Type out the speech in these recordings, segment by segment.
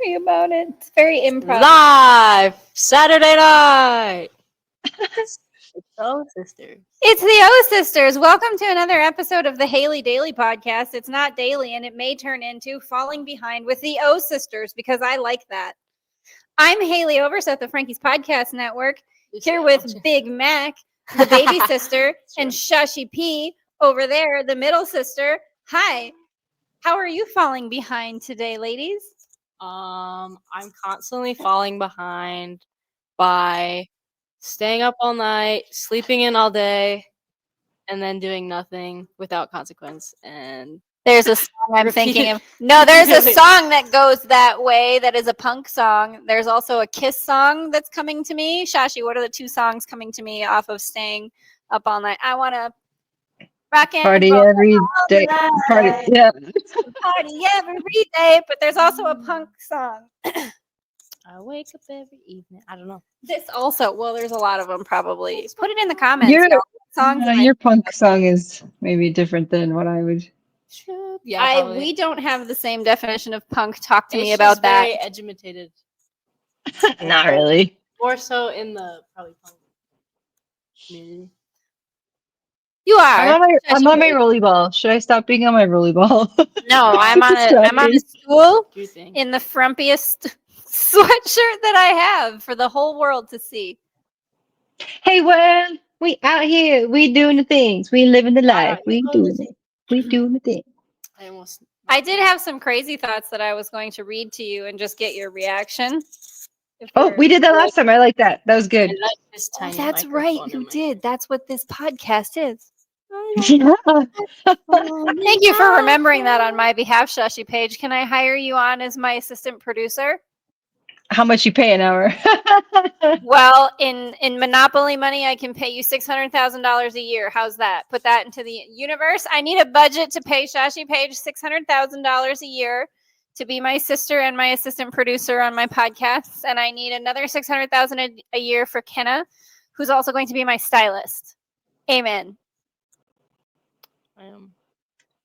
me about it. It's very improv. Live Saturday night. It's the O Sisters. It's the O Sisters. Welcome to another episode of the Haleigh Daily Podcast. It's not daily, and it may turn into Falling Behind with the O Sisters because I like that. I'm Haleigh Overseth of Frankie's Podcast Network, here with Big Mac, the baby sister, and Shashy P over there, the middle sister. Hi. How are you falling behind today, ladies? I'm constantly falling behind by staying up all night, sleeping in all day, and then doing nothing without consequence. And there's a song I'm thinking of. No, there's a song that goes that way that is a punk song. There's also a Kiss song that's coming to me. Shashy, what are the two songs coming to me off of staying up all night? I want to rock and party every day. Party every day, but there's also a punk song. I wake up every evening. I don't know. This also, well, there's a lot of them probably. Put it in the comments. Your punk song is maybe different than what I would. Yeah, we don't have the same definition of punk. Talk to me about that. Very edumatated. Not really. More so in the probably punk community. You are. I'm on my rolly ball. Should I stop being on my rolly ball? No, I'm on a stool in the frumpiest sweatshirt that I have for the whole world to see. Hey, well, we out here. We doing the things. We living the life. We doing it. We doing the thing. I did have some crazy thoughts that I was going to read to you and just get your reaction. Oh, we did that last time. I like that. That was good. That's right. You did. That's what this podcast is. Yeah. Thank you for remembering that on my behalf, Shashy Paige. Can I hire you on as my assistant producer? How much you pay an hour? Well, in Monopoly money, I can pay you $600,000 a year. How's that? Put that into the universe. I need a budget to pay Shashy Paige $600,000 a year to be my sister and my assistant producer on my podcasts, and I need another $600,000 a year for Kenah, who's also going to be my stylist. Amen.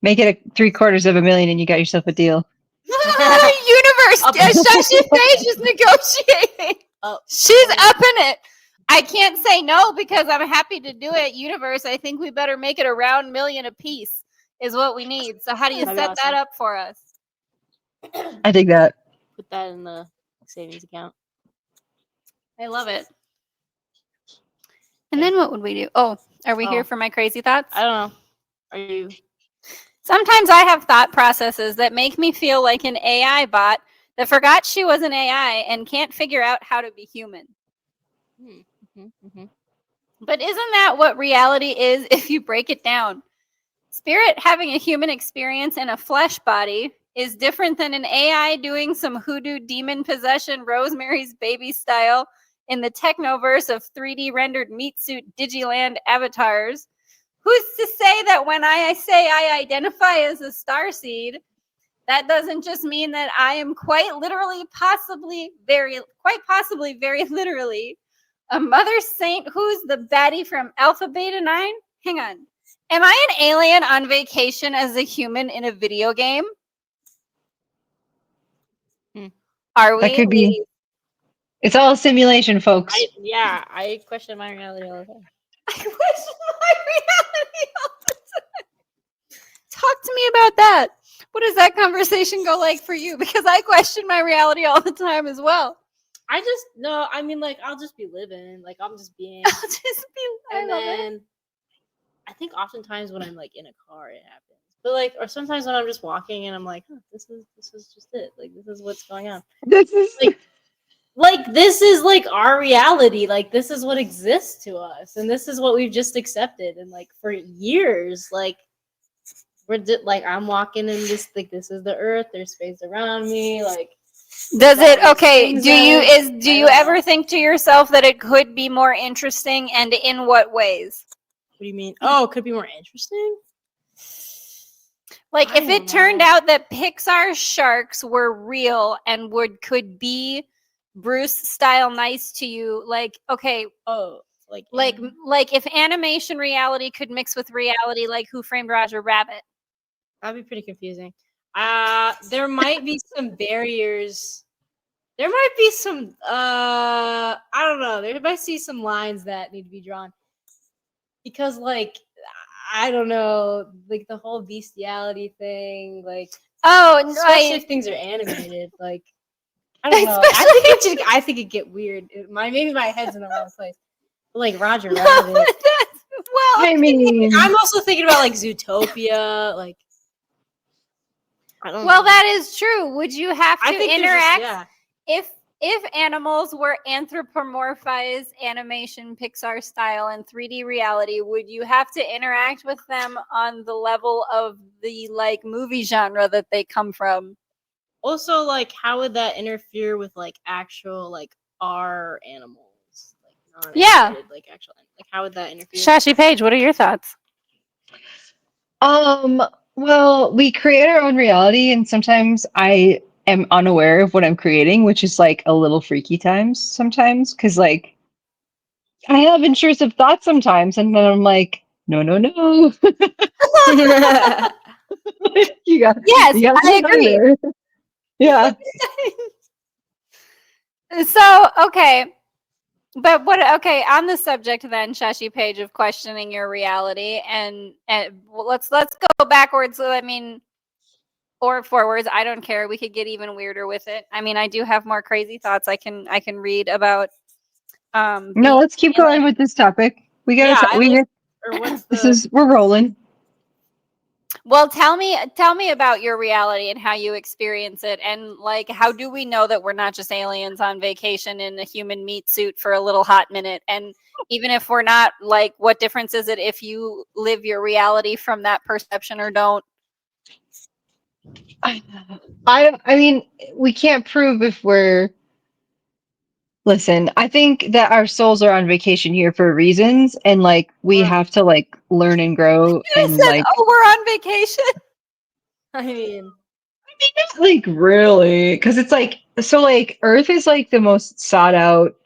Make it $750,000 and you got yourself a deal. Universe, Shashy Paige is negotiating. She's up in it. I can't say no because I'm happy to do it. Universe, I think we better make it around $1 million a piece is what we need. So how do you set that up for us? I think that. Put that in the savings account. I love it. And then what would we do? Oh, are we here for my crazy thoughts? I don't know. Are you? Sometimes I have thought processes that make me feel like an AI bot that forgot she was an AI and can't figure out how to be human. But isn't that what reality is if you break it down? Spirit having a human experience in a flesh body is different than an AI doing some hoodoo demon possession Rosemary's Baby style in the technoverse of 3D rendered meat suit Digiland avatars. Who's to say that when I say I identify as a starseed, that doesn't just mean that I am quite possibly very literally a mother saint who's the baddie from Alpha Beta 9? Hang on. Am I an alien on vacation as a human in a video game? Are we? That could be. It's all simulation, folks. I question my reality all the time. I question my reality all the time. Talk to me about that. What does that conversation go like for you? Because I question my reality all the time as well. I'll just be living. Like, I'm just being. I'll just be living. And then I think oftentimes when I'm like in a car, it happens. But like, or sometimes when I'm just walking and I'm like, this is just it. Like, this is what's going on. This is like this is like our reality. Like, this is what exists to us, and this is what we've just accepted. And like for years, like I'm walking in this. Like, this is the earth. There's space around me. Like, does it? Okay. Do you ever think to yourself that it could be more interesting, and in what ways? What do you mean? Oh, it could be more interesting. Like, if it turned out that Pixar sharks were real and could be Bruce style nice to you, like, okay, like if animation reality could mix with reality, like Who Framed Roger Rabbit, that'd be pretty confusing. There might be some barriers There might be some I don't know. There might be some lines that need to be drawn. Because like I don't know, like the whole bestiality thing, like especially if things are animated, like I don't know. I think it'd get weird. Maybe my head's in the wrong place. Like Roger Rabbit. Well, I mean, I'm also thinking about like Zootopia, like I don't know. well, that is true. Would you have to I think interact if animals were anthropomorphized animation Pixar style in 3D reality? Would you have to interact with them on the level of the like movie genre that they come from? Also, like, how would that interfere with like actual like our animals? Like, like actual, like, how would that interfere? Shashy Paige, what are your thoughts? well, we create our own reality, and sometimes I am unaware of what I'm creating, which is like a little freaky sometimes, because like I have intrusive thoughts sometimes, and then I'm like, no, no, no. you got I agree. there. Yeah. So, okay. But on the subject then, Shashy Paige, of questioning your reality, and let's go backwards. I mean, or forwards. I don't care. We could get even weirder with it. I mean, I do have more crazy thoughts I can read about. No, let's keep going with this topic. We gotta. We're rolling. Well, tell me about your reality and how you experience it, and like, how do we know that we're not just aliens on vacation in a human meat suit for a little hot minute? And even if we're not, like, what difference is it if you live your reality from that perception or don't? I mean, we can't prove if we're. Listen, I think that our souls are on vacation here for reasons, and like we have to like learn and grow. And like, oh, we're on vacation. I mean, not like really, because it's like so. Like, Earth is like the most sought out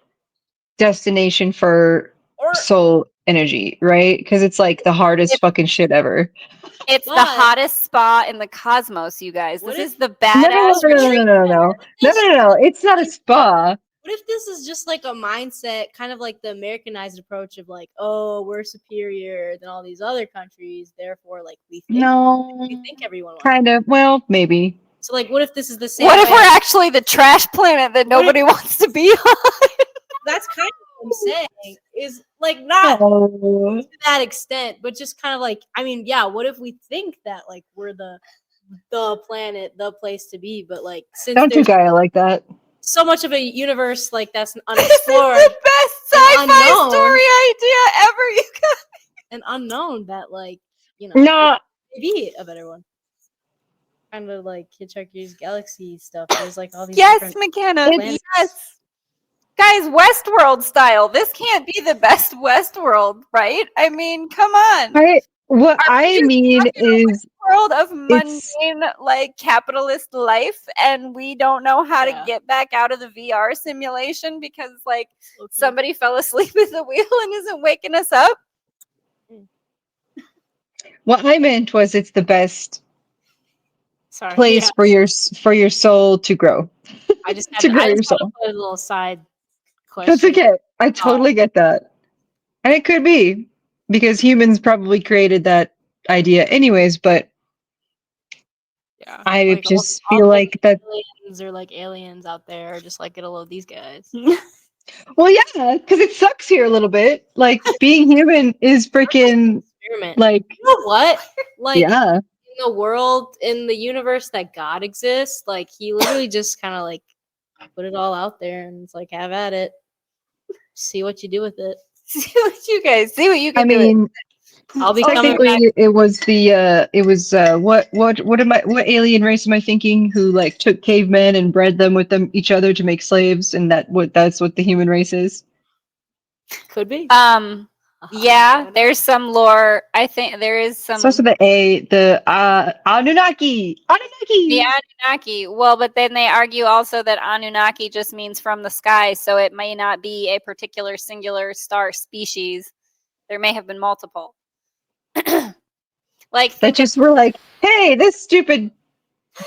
destination for soul energy, right? Because it's like the hardest fucking shit ever. It's the hottest spa in the cosmos, you guys. This is the badass. No. It's not a spa. What if this is just like a mindset, kind of like the Americanized approach of like, oh, we're superior than all these other countries, therefore, like we think everyone kind of. Well, maybe. So, like, what if this is the same? What if we're actually the trash planet that nobody wants to be on? That's kind of what I'm saying. Is like not to that extent, but just kind of like, I mean, yeah. What if we think that like we're the planet, the place to be, but like since don't do Gaia like that. So much of a universe like that's unexplored. This is the best sci-fi story idea ever, you guys. An unknown that, like, you know, no, maybe a better one. Kind of like Hitchhiker's Galaxy stuff. There's like all these. Yes, McKenna. Yes, guys, Westworld style. This can't be the best Westworld, right? I mean, come on. What I mean is world of mundane, like, capitalist life, and we don't know how to get back out of the VR simulation because like somebody fell asleep at the wheel and isn't waking us up. What I meant was it's the best place for your soul to grow. I just to grow your soul. Put a little side question. That's okay. I totally get that, and it could be because humans probably created that idea anyways, but I like just feel like that aliens or like aliens out there just like get a load of these guys. Well, yeah, because it sucks here a little bit. Like being human is freaking like, you know what? Like, yeah, in the world, in the universe that God exists, like he literally just kind of like put it all out there and it's like, have at it. See what you do with it. See what you can I do. Mean, I'll be coming back. It was what alien race am I thinking who like took cavemen and bred them with each other to make slaves, and that's what the human race is? Could be. Yeah, there's some lore. I think there is some. So the Anunnaki. The Anunnaki. Well, but then they argue also that Anunnaki just means from the sky, so it may not be a particular singular star species. There may have been multiple. Like that just were like, hey, this stupid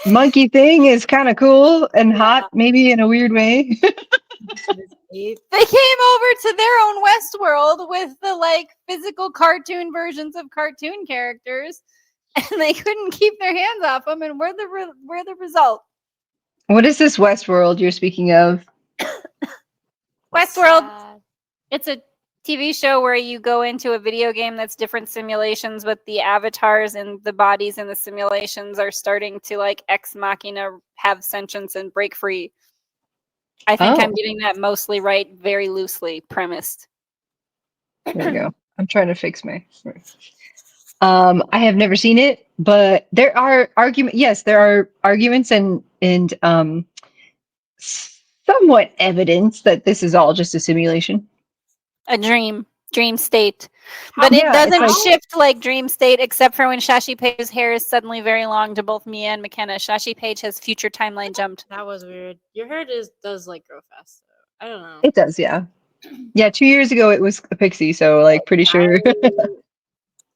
monkey thing is kind of cool and Yeah. hot, maybe in a weird way. This ape. They came over to their own Westworld with the like physical cartoon versions of cartoon characters, and they couldn't keep their hands off them. And we're the result. What is this Westworld you're speaking of? Westworld. Sad. It's a TV show where you go into a video game that's different simulations, but the avatars and the bodies in the simulations are starting to like ex machina have sentience and break free. I think I'm Oh. getting that mostly right, very loosely premised. There we go. I'm trying to fix my. I have never seen it, but there are arguments. Yes, there are arguments and somewhat evidence that this is all just a simulation. A dream state. But Yeah, it doesn't it's like- shift like dream state, except for when Shashy Paige's hair is suddenly very long to both me and McKenna. Shashy Paige has future timeline jumped. That was weird. Your hair does like grow fast. So I don't know. It does, yeah. Yeah, 2 years ago it was a pixie, so like pretty sure.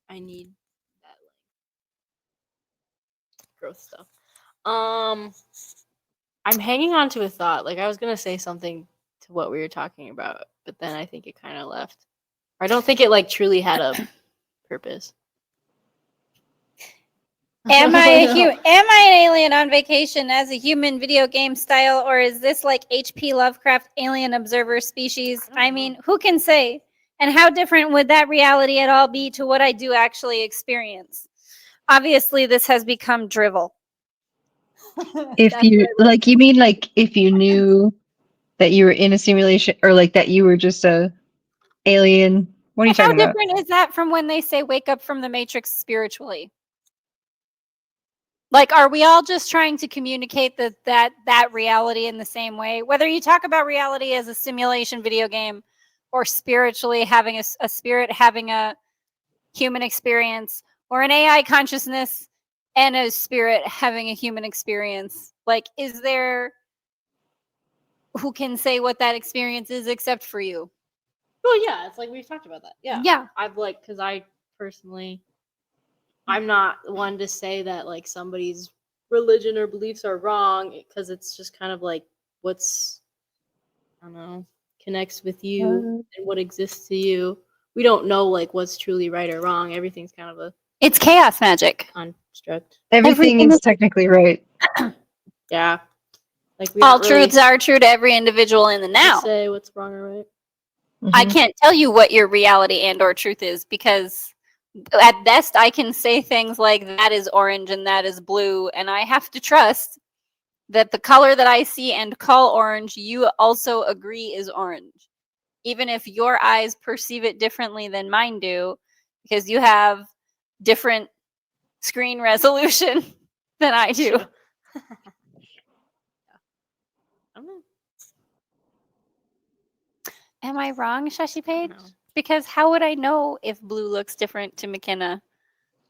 I need that like growth stuff. I'm hanging on to a thought. Like I was gonna say something to what we were talking about, but then I think it kind of left. I don't think it like truly had a purpose. Am I an alien on vacation as a human video game style, or is this like H.P. Lovecraft alien observer species? I mean, who can say? And how different would that reality at all be to what I do actually experience? Obviously, this has become drivel. If you like, you mean like if you knew that you were in a simulation, or like that you were just a alien? What are you How talking about? different is that from when they say wake up from the matrix spiritually? Like, are we all just trying to communicate that reality in the same way? Whether you talk about reality as a simulation video game or spiritually having a spirit having a human experience, or an AI consciousness and a spirit having a human experience, like, is there, who can say what that experience is except for you? Well, yeah, it's like we've talked about that. Yeah. Yeah. I've like, because I personally, I'm not one to say that like somebody's religion or beliefs are wrong, because it's just kind of like what's, I don't know, connects with you and what exists to you. We don't know like what's truly right or wrong. Everything's kind of a It's chaos magic. construct. Everything is technically right. Yeah. Like we All don't really truths are true to every individual in the now. say what's wrong or right. I Mhm. can't tell you what your reality and or truth is, because at best I can say things like that is orange and that is blue, and I have to trust that the color that I see and call orange, you also agree is orange, even if your eyes perceive it differently than mine do, because you have different screen resolution than I do. I don't know. Am I wrong, Shashy I Paige? don't know. Because how would I know if blue looks different to McKenna?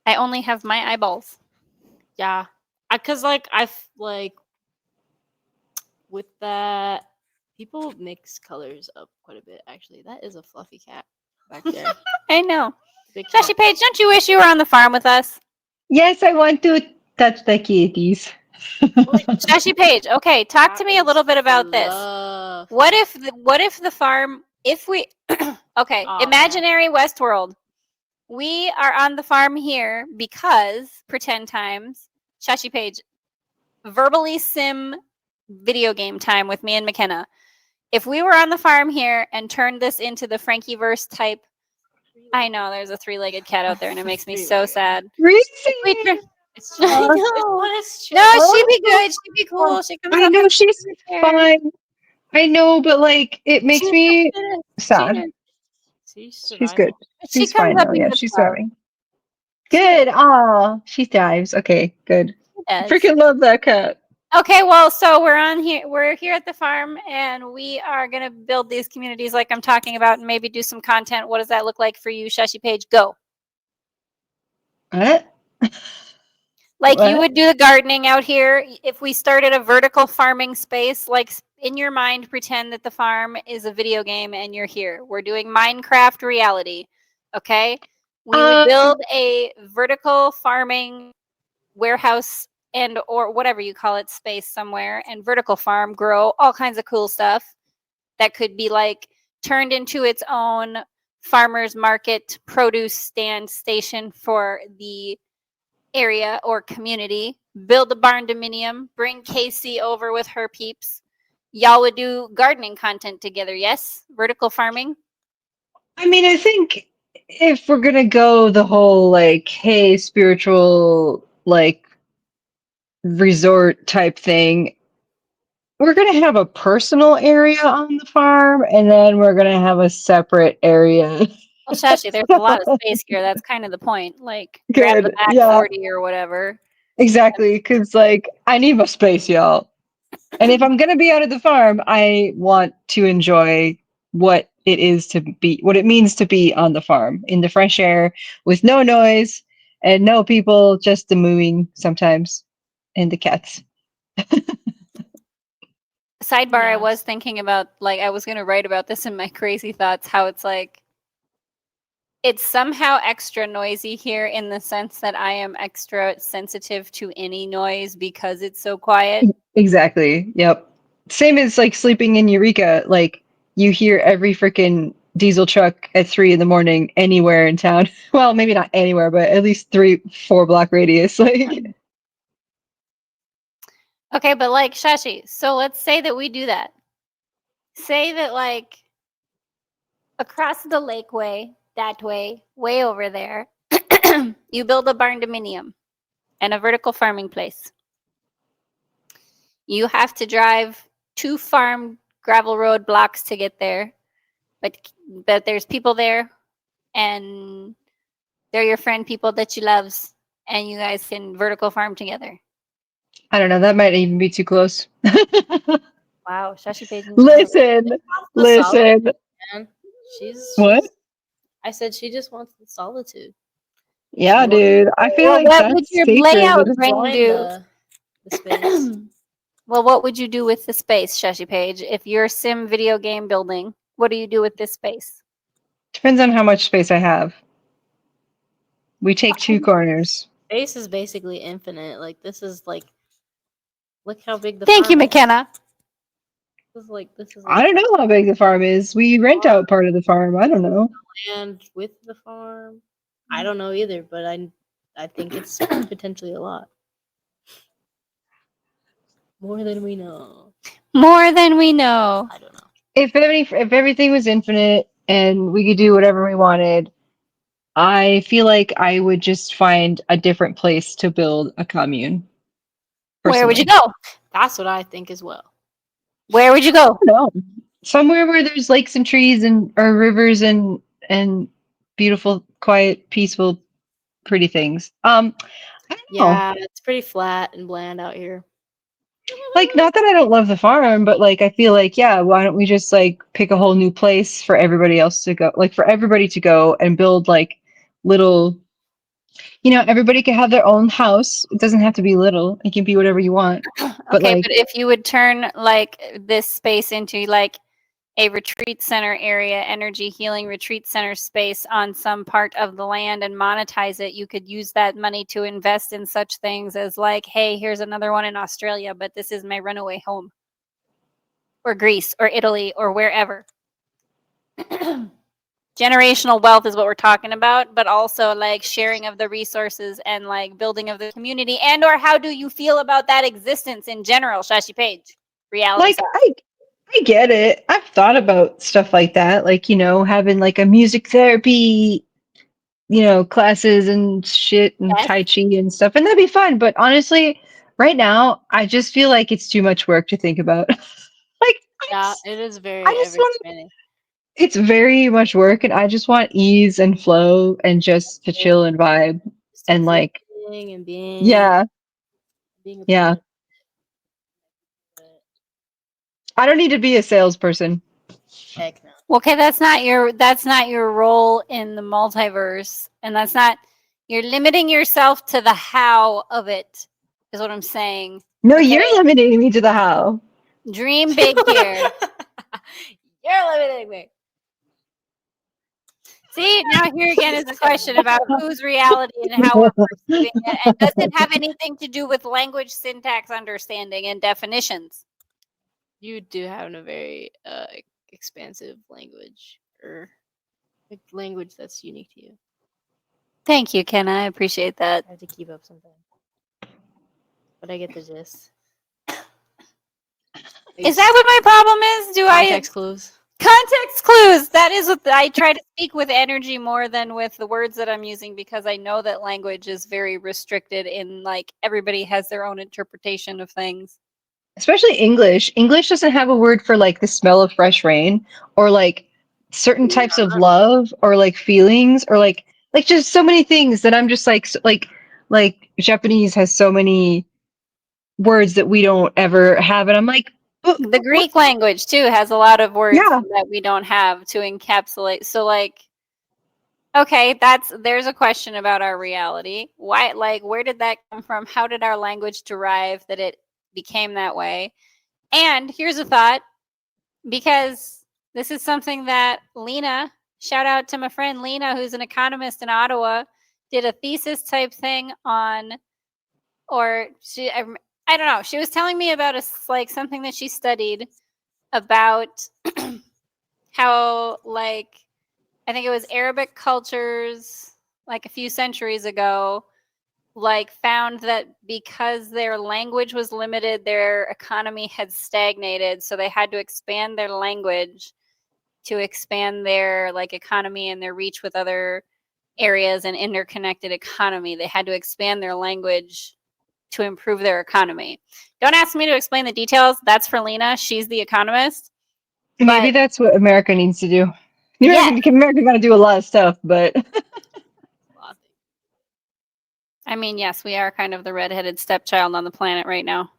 I only have my eyeballs. Yeah, because like like with that, people mix colors up quite a bit. Actually, that is a fluffy cat back there. I know. Big cat. Shashy Paige, don't you wish you were on the farm with us? Yes, I want to touch the kitties. Shashy Paige, okay, talk to That me a is little bit about this. fluff. What if the farm, if we okay, Aw, imaginary Westworld. We are on the farm here because pretend times, Shashy Paige, verbally sim video game time with me and McKenna. If we were on the farm here and turned this into the FrankiVerse type, I know there's a three-legged cat out there and it makes me so sad. Really? If we It's I just, know. it's just, No, she'd be good. She'd be cool. She comes I up know and she's sits in the chair. fine. I know, but like it makes She me is. sad. She is. She's good. She She's comes fine up though. and Yeah, gets she's love. thriving. Good. Oh, she dives. Okay, good. She does. Freaking love that cat. Okay, well, so we're here at the farm, and we are gonna build these communities like I'm talking about, and maybe do some content. What does that look like for you, Shashy Paige? Go. What? Like you What? would do the gardening out here. If we started a vertical farming space, like in your mind, pretend that the farm is a video game and you're here. We're doing Minecraft reality. Okay? We would build a vertical farming warehouse and or whatever you call it, space somewhere, and vertical farm, grow all kinds of cool stuff that could be like turned into its own farmers market produce stand station for the area or community. Build a barn dominium, bring Casey over with her peeps. Y'all would do gardening content together, yes? Vertical farming. I mean, I think if we're gonna go the whole like, hey, spiritual like resort type thing, we're gonna have a personal area on the farm, and then we're gonna have a separate area. Well, Shashy, there's a lot of space here. That's kind of the point. Like, grab the Good, back yeah, 40 or whatever. exactly. Because like, I need my space, y'all. And if I'm gonna be out of the farm, I want to enjoy what it is to be, what it means to be on the farm in the fresh air with no noise and no people, just the mooing sometimes and the cats. Sidebar, I Yes. was thinking about, like, I was going to write about this in my crazy thoughts, how it's like, it's somehow extra noisy here in the sense that I am extra sensitive to any noise because it's so quiet. Exactly. Yep. Same as like sleeping in Eureka. Like you hear every freaking diesel truck at 3 in the morning anywhere in town. Well, maybe not anywhere, but at least 3-4 block radius. Like, Okay, but like, Shashi, so let's say that we do that. Say that, like, across the lakeway, that way over there, you build a barn dominium and a vertical farming place. You have to drive 2 farm gravel road blocks to get there, but there's people there, and they're your friend people that you loves, and you guys can vertical farm together. I don't know. That might even be too close. Wow, Shashi Paige. Listen, The listen. solitude, man. She's What? I said she just wants the solitude. Yeah, wants- dude. I feel Well, like what would that's your sacred. layout bring Join do? the space. Well, what would you do with the space, Shashi Paige? If you're sim video game building, what do you do with this space? Depends on how much space I have. We take 2 corners. Space is basically infinite. Like this is like, look how big the Thank you, farm is. McKenna. This is I like don't know how big the farm is. We rent out part of the farm. I don't know. land with the farm. I don't know either, but I think it's potentially a lot. More than we know. More than we know. I don't know. If everything was infinite and we could do whatever we wanted, I feel like I would just find a different place to build a commune. Where would you personally. go? That's what I think as well. Where would you go? I don't know. Somewhere where there's lakes and trees and or rivers and beautiful, quiet, peaceful, pretty things. I don't know. Yeah, it's pretty flat and bland out here. Like, not that I don't love the farm, but like I feel like, yeah, why don't we just like pick a whole new place for everybody else to go, like for everybody to go and build like little, everybody can have their own house. It doesn't have to be little. It can be whatever you want. But Okay, like, but if you would turn like this space into like a retreat center area, energy healing retreat center space on some part of the land and monetize it, you could use that money to invest in such things as like, hey, here's another one in Australia, but this is my runaway home. Or Greece or Italy or wherever. Generational wealth is what we're talking about, but also like sharing of the resources and like building of the community. And or how do you feel about that existence in general, Shashi Paige? Reality. like I get it. I've thought about stuff like that, like, having like a music therapy, classes and shit and Yes. Tai Chi and stuff. And that'd be fun. But honestly, right now, I just feel like it's too much work to think about. Like, Yeah, it is very I just want ever-expanding. it's very much work and I just want ease and flow and just to chill and vibe. Just And like, existing and being yeah, being a yeah. part of it. I don't need to be a salesperson. Heck no. Okay, that's not your role in the multiverse, and that's not, you're limiting yourself to the how of it, is what I'm saying. No, Okay. you're limiting me to the how. Dream big here. You're limiting me. See, now here again is a question about whose reality and how we're perceiving it, and does it have anything to do with language, syntax, understanding, and definitions? You do have a very expansive language, or language that's unique to you. Thank you, Kenah. I appreciate that. I have to keep up sometimes, but I get the gist. Is that what my problem is? Do Context clues? Context clues. That is what I try to speak with energy more than with the words that I'm using, because I know that language is very restricted in, like, everybody has their own interpretation of things. Especially English. English doesn't have a word for like the smell of fresh rain, or like certain types of love, or like feelings, or like just so many things that I'm just like Japanese has so many words that we don't ever have, and I'm like, The Greek language too has a lot of words Yeah. that we don't have to encapsulate. So, like, okay, there's a question about our reality. Why, like, where did that come from? How did our language derive that it became that way? And here's a thought, because this is something that Lena, shout out to my friend Lena, who's an economist in Ottawa, did a thesis type thing on, or I don't know. She was telling me about something that she studied about how, like, I think it was Arabic cultures, like a few centuries ago, like, found that because their language was limited, their economy had stagnated, so they had to expand their language to expand their, like, economy and their reach with other areas and interconnected economy. They had to expand their language to improve their economy. Don't ask me to explain the details. That's for Lena. She's the economist. maybe that's what America needs to do. Yeah. America got to do a lot of stuff, but I mean, yes, we are kind of the redheaded stepchild on the planet right now.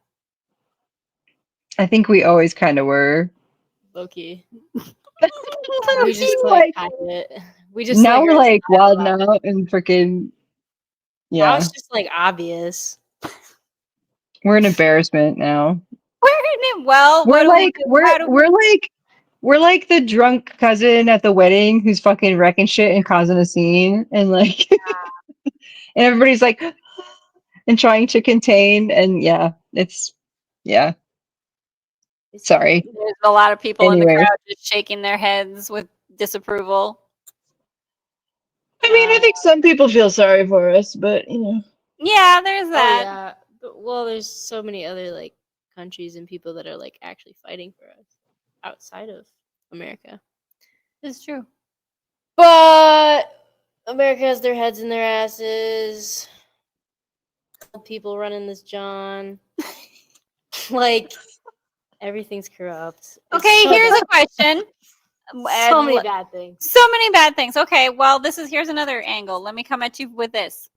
I think we always kind of were. Low-key. We We just like hide it. We just now we're like wild about now and freaking Now it's just like obvious. We're an embarrassment now. Well, We're like the drunk cousin at the wedding who's fucking wrecking shit and causing a scene, and like and everybody's like and trying to contain, and sorry. There's a lot of people in the Anyway. crowd just shaking their heads with disapproval. I mean, I think some people feel sorry for us, but you know. Yeah, there's that. Oh, yeah. But, well, there's so many other like countries and people that are like actually fighting for us outside of America. It's true. But America has their heads in their asses. People running this John. Like, everything's corrupt. Okay, here's a question. So many bad things. So many bad things. Okay, well, here's another angle. Let me come at you with this.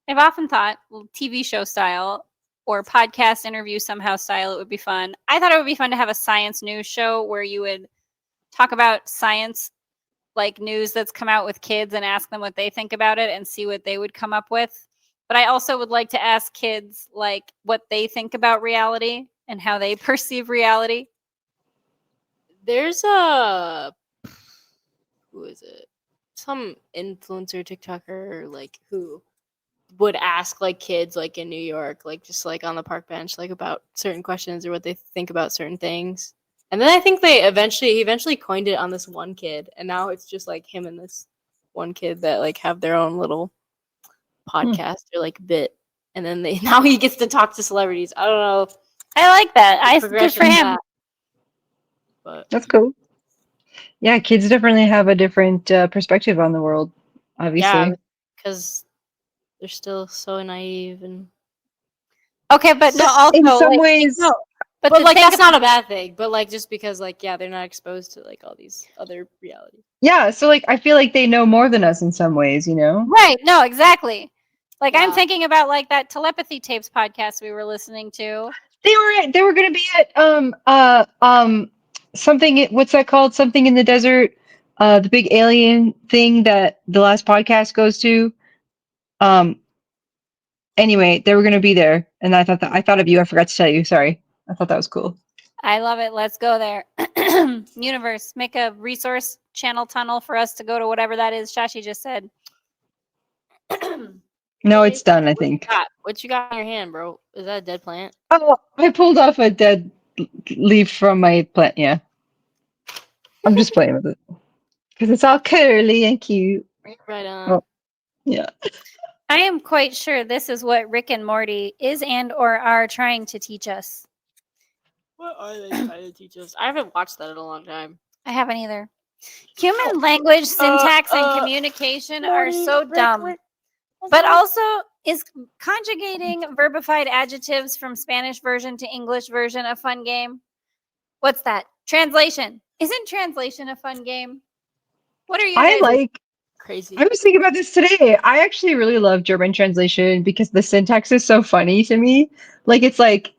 I've often thought TV show style or podcast interview somehow style, it would be fun. I thought it would be fun to have a science news show where you would talk about science, like news that's come out with kids, and ask them what they think about it and see what they would come up with. But I also would like to ask kids, like, what they think about reality and how they perceive reality. There's a who is it? Some influencer TikToker, like, who would ask like kids like in New York, like just like on the park bench, like about certain questions or what they think about certain things. And then I think he eventually coined it on this one kid, and now it's just like him and this one kid that like have their own little podcast or like bit, and then now he gets to talk to celebrities. I don't know. I like that. Good for him. But that's cool. Yeah, kids definitely have a different perspective on the world, obviously. Yeah, because they're still so naive and okay, but no, also in some ways. No, but like that's not a bad thing. But like just because like they're not exposed to like all these other realities. Yeah, so like I feel like they know more than us in some ways, you know? Right. No, exactly. Like I'm thinking about like that telepathy tapes podcast we were listening to. They were gonna be at something, what's that called? Something in the desert. The big alien thing that the last podcast goes to. Anyway, they were gonna be there, and I thought of you. I forgot to tell you. Sorry. I thought that was cool. I love it. Let's go there. Universe, make a resource channel tunnel for us to go to whatever that is Shashy just said. No, it's done, I think. What you got in your hand, bro? Is that a dead plant? Oh, I pulled off a dead leaf from my plant, yeah. I'm just playing with it. Because it's all curly and cute. Right on. Oh, yeah. I am quite sure this is what Rick and Morty is and or are trying to teach us. What are they trying to teach us? I haven't watched that in a long time. I haven't either. Human language, syntax, and communication are so dumb. But also, is conjugating verbified adjectives from Spanish version to English version a fun game? What's that? Translation. Isn't translation a fun game? What are you I guys like. Crazy. I was thinking about this today. I actually really love German translation because the syntax is so funny to me. Like it's like,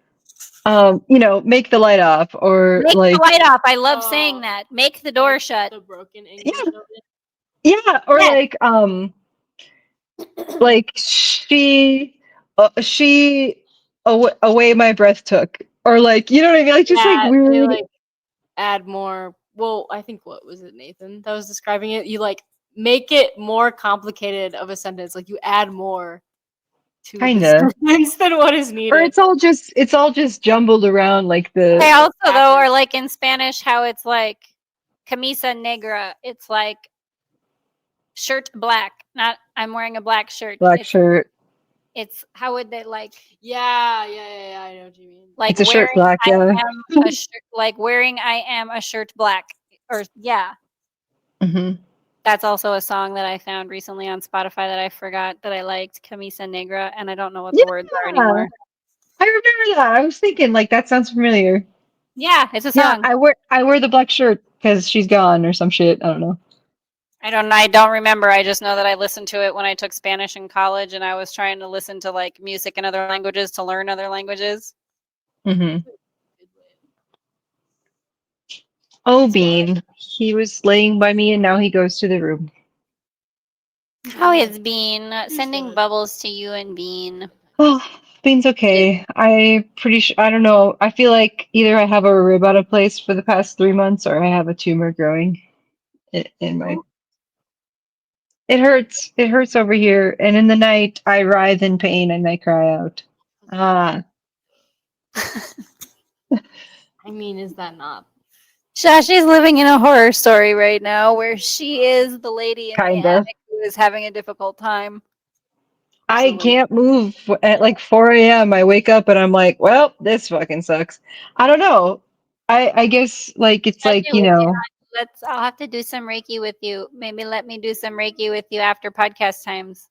make the light off, or make like, the light off? I love saying that. Make the door shut. The broken English of it. yeah, or Yes. like she away my breath took, or like, you know what I mean? Like just like They, weird. like add more. Well, I think what was it, Nathan, that was describing it? You like make it more complicated of a sentence. Like you add more to the Kinda. sentence than what is needed. Or it's all just jumbled around like They the also though are like in Spanish how it's like camisa negra. It's like shirt black. Not I'm wearing a black shirt. black shirt. It's how would they like? Yeah, I know what you mean. Like It's a shirt black, I yeah. am a shirt, like wearing I am a shirt black, or yeah. Mm-hmm. That's also a song that I found recently on Spotify that I forgot that I liked, Camisa Negra, and I don't know what the words are anymore. I remember that. I was thinking like that sounds familiar. Yeah, it's a Yeah, song. I wear the black shirt because she's gone or some shit. I don't know. I don't remember. I just know that I listened to it when I took Spanish in college, and I was trying to listen to like music in other languages to learn other languages. Mm-hmm. Oh, Bean. He was laying by me and now he goes to the room. How is Bean? Sending bubbles to you and Bean. Oh, Bean's okay. I pretty sure, I don't know. I feel like either I have a rib out of place for the past 3 months or I have a tumor growing in my. It hurts. It hurts over here. And in the night, I writhe in pain and I cry out. Ah. I mean, is that not? Shashi's living in a horror story right now where she is the lady in the Kinda. attic who is having a difficult time. I can't move at like 4 a.m. I wake up and I'm like, well, this fucking sucks. I don't know. I guess like it's like, I'll have to do some Reiki with you. Maybe let me do some Reiki with you after podcast times.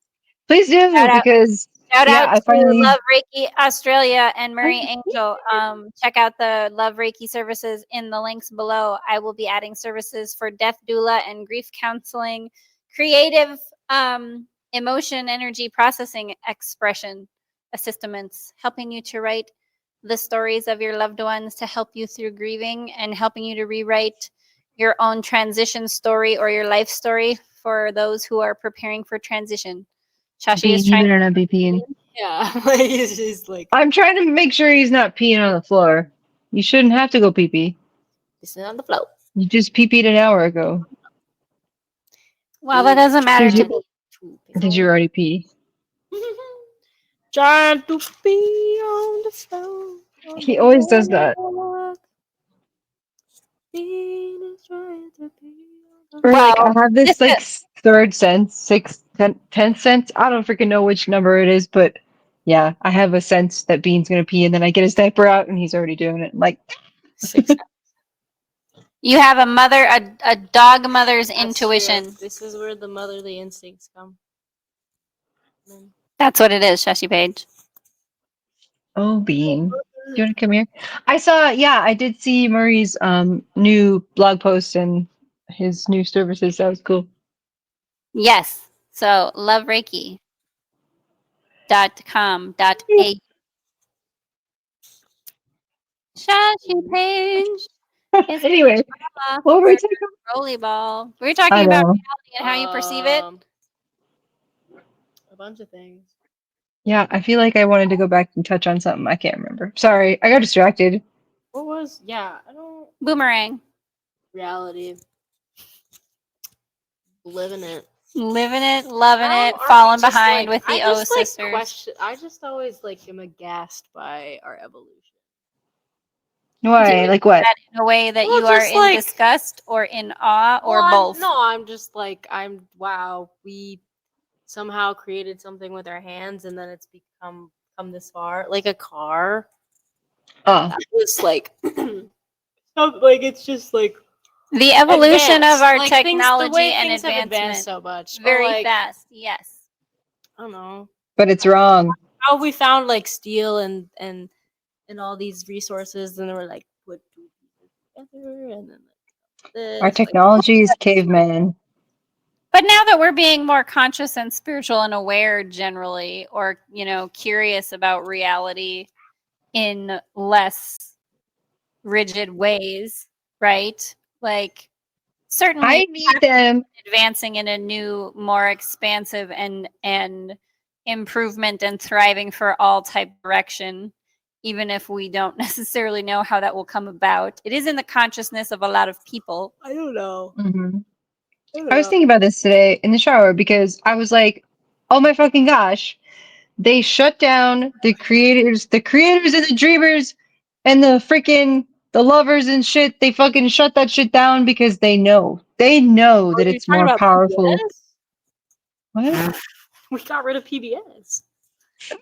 please do Shout out- because Shout yeah, out I to finally Love Reiki Australia and Murray Angel. Check out the Love Reiki services in the links below. I will be adding services for death doula and grief counseling, creative emotion energy processing expression assistance, helping you to write the stories of your loved ones to help you through grieving and helping you to rewrite your own transition story or your life story for those who are preparing for transition. Shashi is trying better not be peeing. Yeah, he's like. I'm trying to make sure he's not peeing on the floor. You shouldn't have to go pee pee. Sit on the floor. You just pee peed an hour ago. Well, that doesn't matter to me. Did you already pee? Trying to be on the floor. He always does that. Or like I have this like third sense, 6th, 10th sense. I don't freaking know which number it is, but yeah, I have a sense that Bean's gonna pee, and then I get his diaper out, and he's already doing it. I'm like, 6. You have a dog mother's intuition. True. This is where the motherly instincts come. That's what it is, Shashy Paige. oh, Bean, do you want to come here? I did see Murray's new blog post and his new services. That was cool. Yes. So lovereiki.com.au. Shashi Paige. Anyway, what were we talking about? Rollerball. We were talking about reality and how you perceive it. A bunch of things. Yeah, I feel like I wanted to go back and touch on something. I can't remember. Sorry, I got distracted. What I don't Boomerang. reality. Living it. Living it, loving How it, are we falling just, behind like- with the I O just, like, sisters. I just always like am aghast by our evolution. Why? Like what? That in a way that Well, you are just, in like- disgust or in awe or Well, both. I'm just like wow, we somehow created something with our hands and then it's come this far. Like a car. Oh, That was like like it's just like The evolution advanced. of our Like, technology the way and things have advanced advancement. so much. Or, Very like, fast, yes. I don't know. but it's wrong. How we found like steel and all these resources and they were like put two pieces together and then like this. Our technology is caveman. But now that we're being more conscious and spiritual and aware generally, or, curious about reality in less rigid ways, right? Like, certainly I need them. advancing in a new, more expansive and improvement and thriving for all type direction, even if we don't necessarily know how that will come about. It is in the consciousness of a lot of people. I don't know. Mhm. I was thinking about this today in the shower because I was like, oh my fucking gosh, they shut down the creators and the dreamers and the lovers and shit. They fucking shut that shit down because they know that Are you it's talking more about powerful. PBS? What? We got rid of PBS.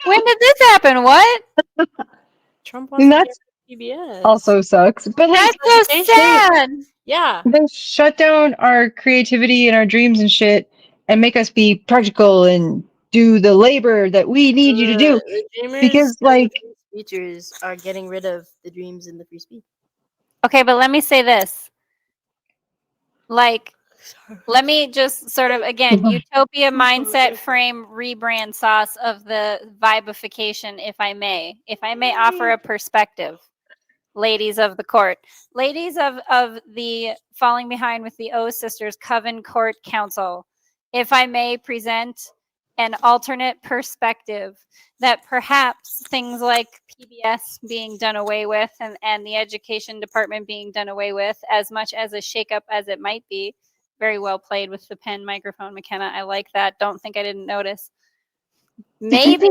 When did this happen? What? Trump And wants to get that's rid of PBS. also sucks. But like, That's so sad. Yeah. they shut down our creativity and our dreams and shit and make us be practical and do the labor that we need you to do. The dreamers Because, and like, the free speechers are getting rid of the dreams and the free speech. Okay, but let me say this. Like, let me just sort of, again, utopia mindset frame rebrand sauce of the vibification, if I may. If I may offer a perspective, ladies of the court. Ladies of the Falling Behind with the O Sisters Coven Court Council, if I may present an alternate perspective that perhaps things like PBS being done away with and the education department being done away with, as much as a shakeup as it might be. Very well played with the pen microphone, McKenna. I like that. Don't think I didn't notice. Maybe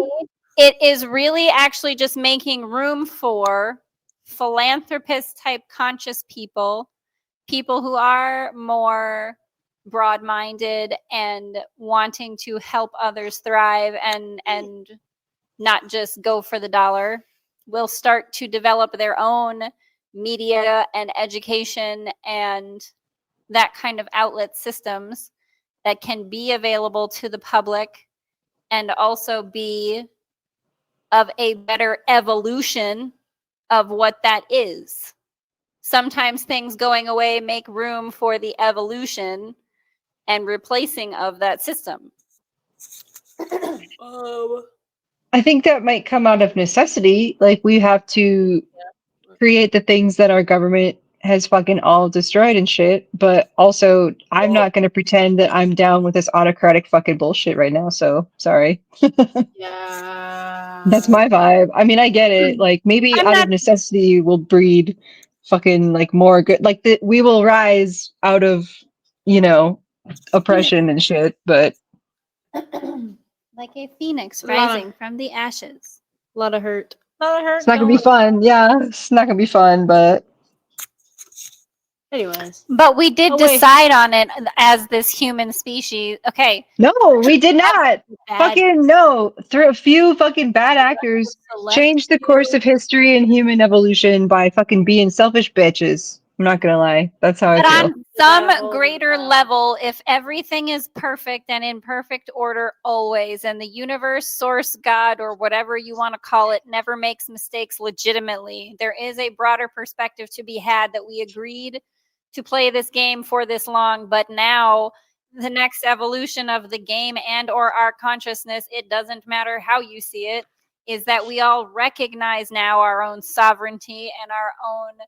it is really actually just making room for philanthropist type conscious people who are more broad-minded and wanting to help others thrive and not just go for the dollar, will start to develop their own media and education and that kind of outlet systems that can be available to the public and also be of a better evolution of what that is. Sometimes things going away make room for the evolution and replacing of that system. I think that might come out of necessity. Like, we have to create the things that our government has fucking all destroyed and shit. But also, I'm not going to pretend that I'm down with this autocratic fucking bullshit right now. So, sorry. Yeah. That's my vibe. I mean, I get it. Like, maybe I'm out not- of necessity will breed fucking, like, more good. Like, we will rise out of, oppression and shit. But Like a phoenix A lot of- rising from the ashes. A lot of hurt. A lot of hurt. it's not going to be fun. Yeah, it's not going to be fun. But Anyways. But we did Oh, wait. decide on it as this human species. Okay. no, we did not. Bad Fucking no. Through a few fucking bad actors changed the course of history and human evolution by fucking being selfish bitches. I'm not gonna lie. That's how I But feel. on some greater level, if everything is perfect and in perfect order always, and the universe, source, God, or whatever you want to call it, never makes mistakes legitimately, there is a broader perspective to be had that we agreed to play this game for this long. But now the next evolution of the game and or our consciousness, it doesn't matter how you see it, is that we all recognize now our own sovereignty and our own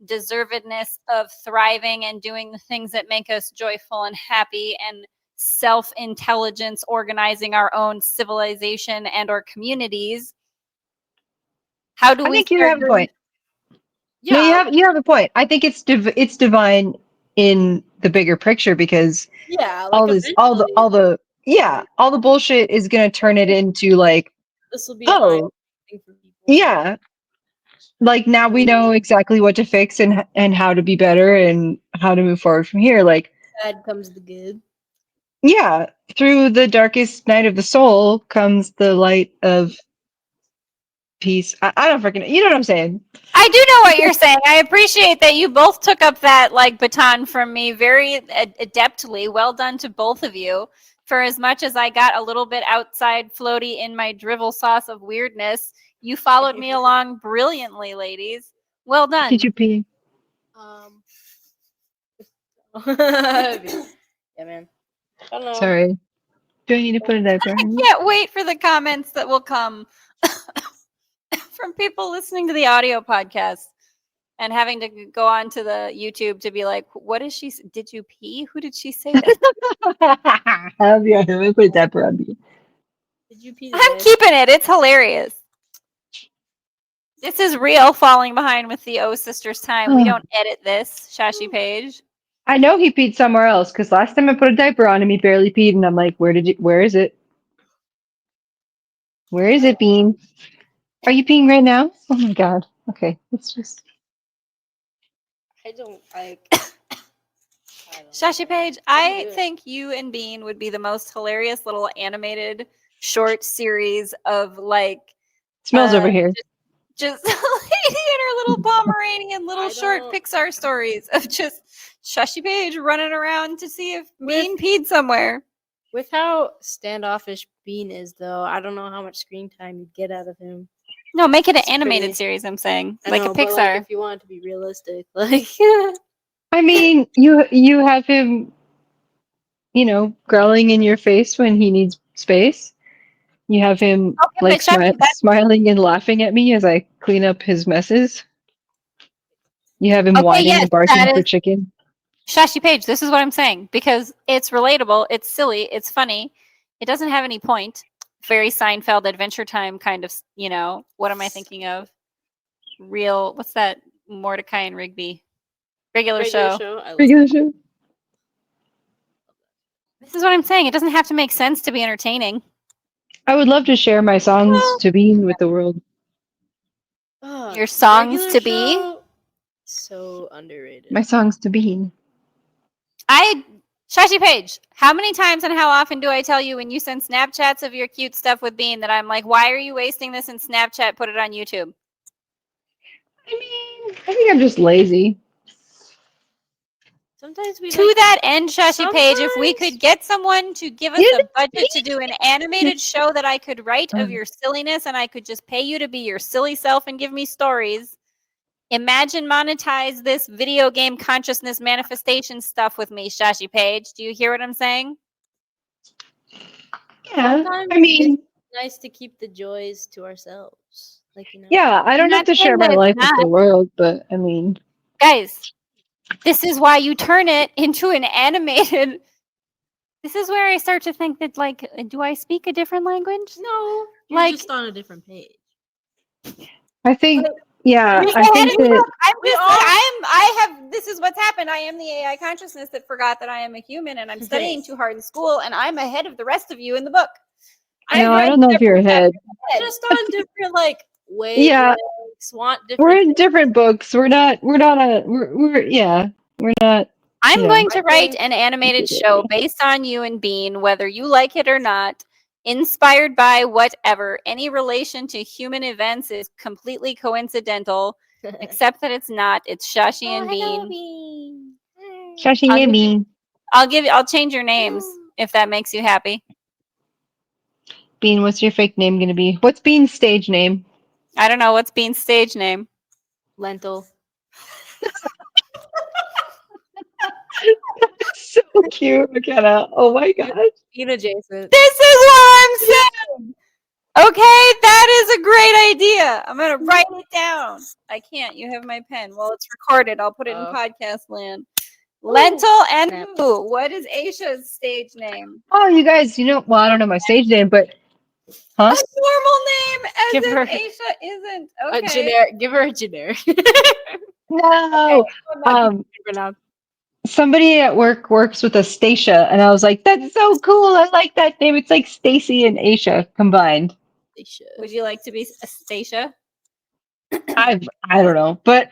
deservedness of thriving and doing the things that make us joyful and happy and self-intelligence, organizing our own civilization and or communities. How do I we think you start have a point. No, Yeah, you have a point. I think it's divine in the bigger picture because yeah. Like all this eventually, all the bullshit is gonna turn it into like, this will be an eye oh thing for people. yeah, like now we know exactly what to fix and how to be better and how to move forward from here. Like Bad comes the good. yeah, through the darkest night of the soul comes the light of peace. I don't freaking, you know what I'm saying? I do know what you're saying. I appreciate that you both took up that like baton from me very adeptly. Well done to both of you. For as much as I got a little bit outside floaty in my drivel sauce of weirdness, you followed me along brilliantly, ladies. Well done. Did you pee? Yeah, man. I don't know. Sorry. Do I need to put a diaper I on? can't wait for the comments that will come from people listening to the audio podcast and having to go on to the YouTube to be like, what is she? Did you pee? Who did she say that? Have you? Let me put a diaper on you. Did you pee I'm today? keeping it. It's hilarious. This is real falling behind with the O Sisters time. We don't edit this, Shashy Paige. I know he peed somewhere else because last time I put a diaper on him, he barely peed, and I'm like, where is it? Where is it, Bean? Are you peeing right now? Oh my god. Okay, let's just. I don't like. Shashy Paige, I think you and Bean would be the most hilarious little animated short series of like Smells over here. just a lady and her little Pomeranian little short don't- Pixar stories of just Shashy Paige running around to see if Bean peed somewhere. With how standoffish Bean is, though, I don't know how much screen time you'd get out of him. No, make it an It's animated pretty- series, I'm saying. I Like know, a but, Pixar. like, if you want it to be realistic, like I mean, you have him, growling in your face when he needs space. You have him Okay, like but Shashy, that's smiling and laughing at me as I clean up his messes. You have him okay, whining yes, and barking that for is chicken. Shashy Paige, this is what I'm saying. Because it's relatable, it's silly, it's funny. It doesn't have any point. Very Seinfeld Adventure Time kind of, what am I thinking of? Real, what's that? Mordecai and Rigby. Regular show. I love Regular show. This is what I'm saying. It doesn't have to make sense to be entertaining. I would love to share my songs to Bean with the world. Your songs Regular to be? Show, so underrated. My songs to Bean. Shashy Paige, how many times and how often do I tell you when you send Snapchats of your cute stuff with Bean that I'm like, why are you wasting this in Snapchat? Put it on YouTube. I mean, I think I'm just lazy. Sometimes we To that end, Shashy Paige, if we Sometimes- could get someone to give us a budget to do an animated show that I could write of your silliness and I could just pay you to be your silly self and give me stories. Imagine monetize this video game consciousness manifestation stuff with me, Shashy Paige. Do you hear what I'm saying? Yeah, Sometimes I mean, it's nice to keep the joys to ourselves. yeah, I don't I'm have to not share saying my that it's life with not. the world, but I mean, Guys, this is why you turn it into an animated. This is where I start to think that, like, do I speak a different language? No, you're Like- just on a different page. I think, But- yeah, Just I ahead think of the that book. This is what's happened. I am the AI consciousness that forgot that I am a human and I'm studying too hard in school and I'm ahead of the rest of you in the book. no, I don't know if you're ahead. Just on different like wavelengths. Yeah. Want different. We're in different books. We're not we're not. I'm Yeah. going to I write think- an animated show based on you and Bean, whether you like it or not, inspired by whatever. Any relation to human events is completely coincidental, except that it's not. It's Shashy and Bean. Shashy I'll and give- Bean. I'll change your names if that makes you happy. Bean, what's your fake name gonna be? What's Bean's stage name? I don't know what's Bean's stage name. Lentil. So cute, McKenna. Oh my god. Bean adjacent. This is what I'm saying. Okay, that is a great idea. I'm gonna write it down. I can't. You have my pen. Well, it's recorded. I'll put it in Oh. podcast land. Lentil and Snap. who? What is Aisha's stage name? Oh, you guys, well, I don't know my stage name, but Huh? normal name as Give if her- Aisha isn't. A Okay. generic. Give her a generic. No. Somebody at work works with a Stacia, and I was like, "That's so cool! I like that name. It's like Stacy and Aisha combined." Would you like to be a Stacia? I don't know, but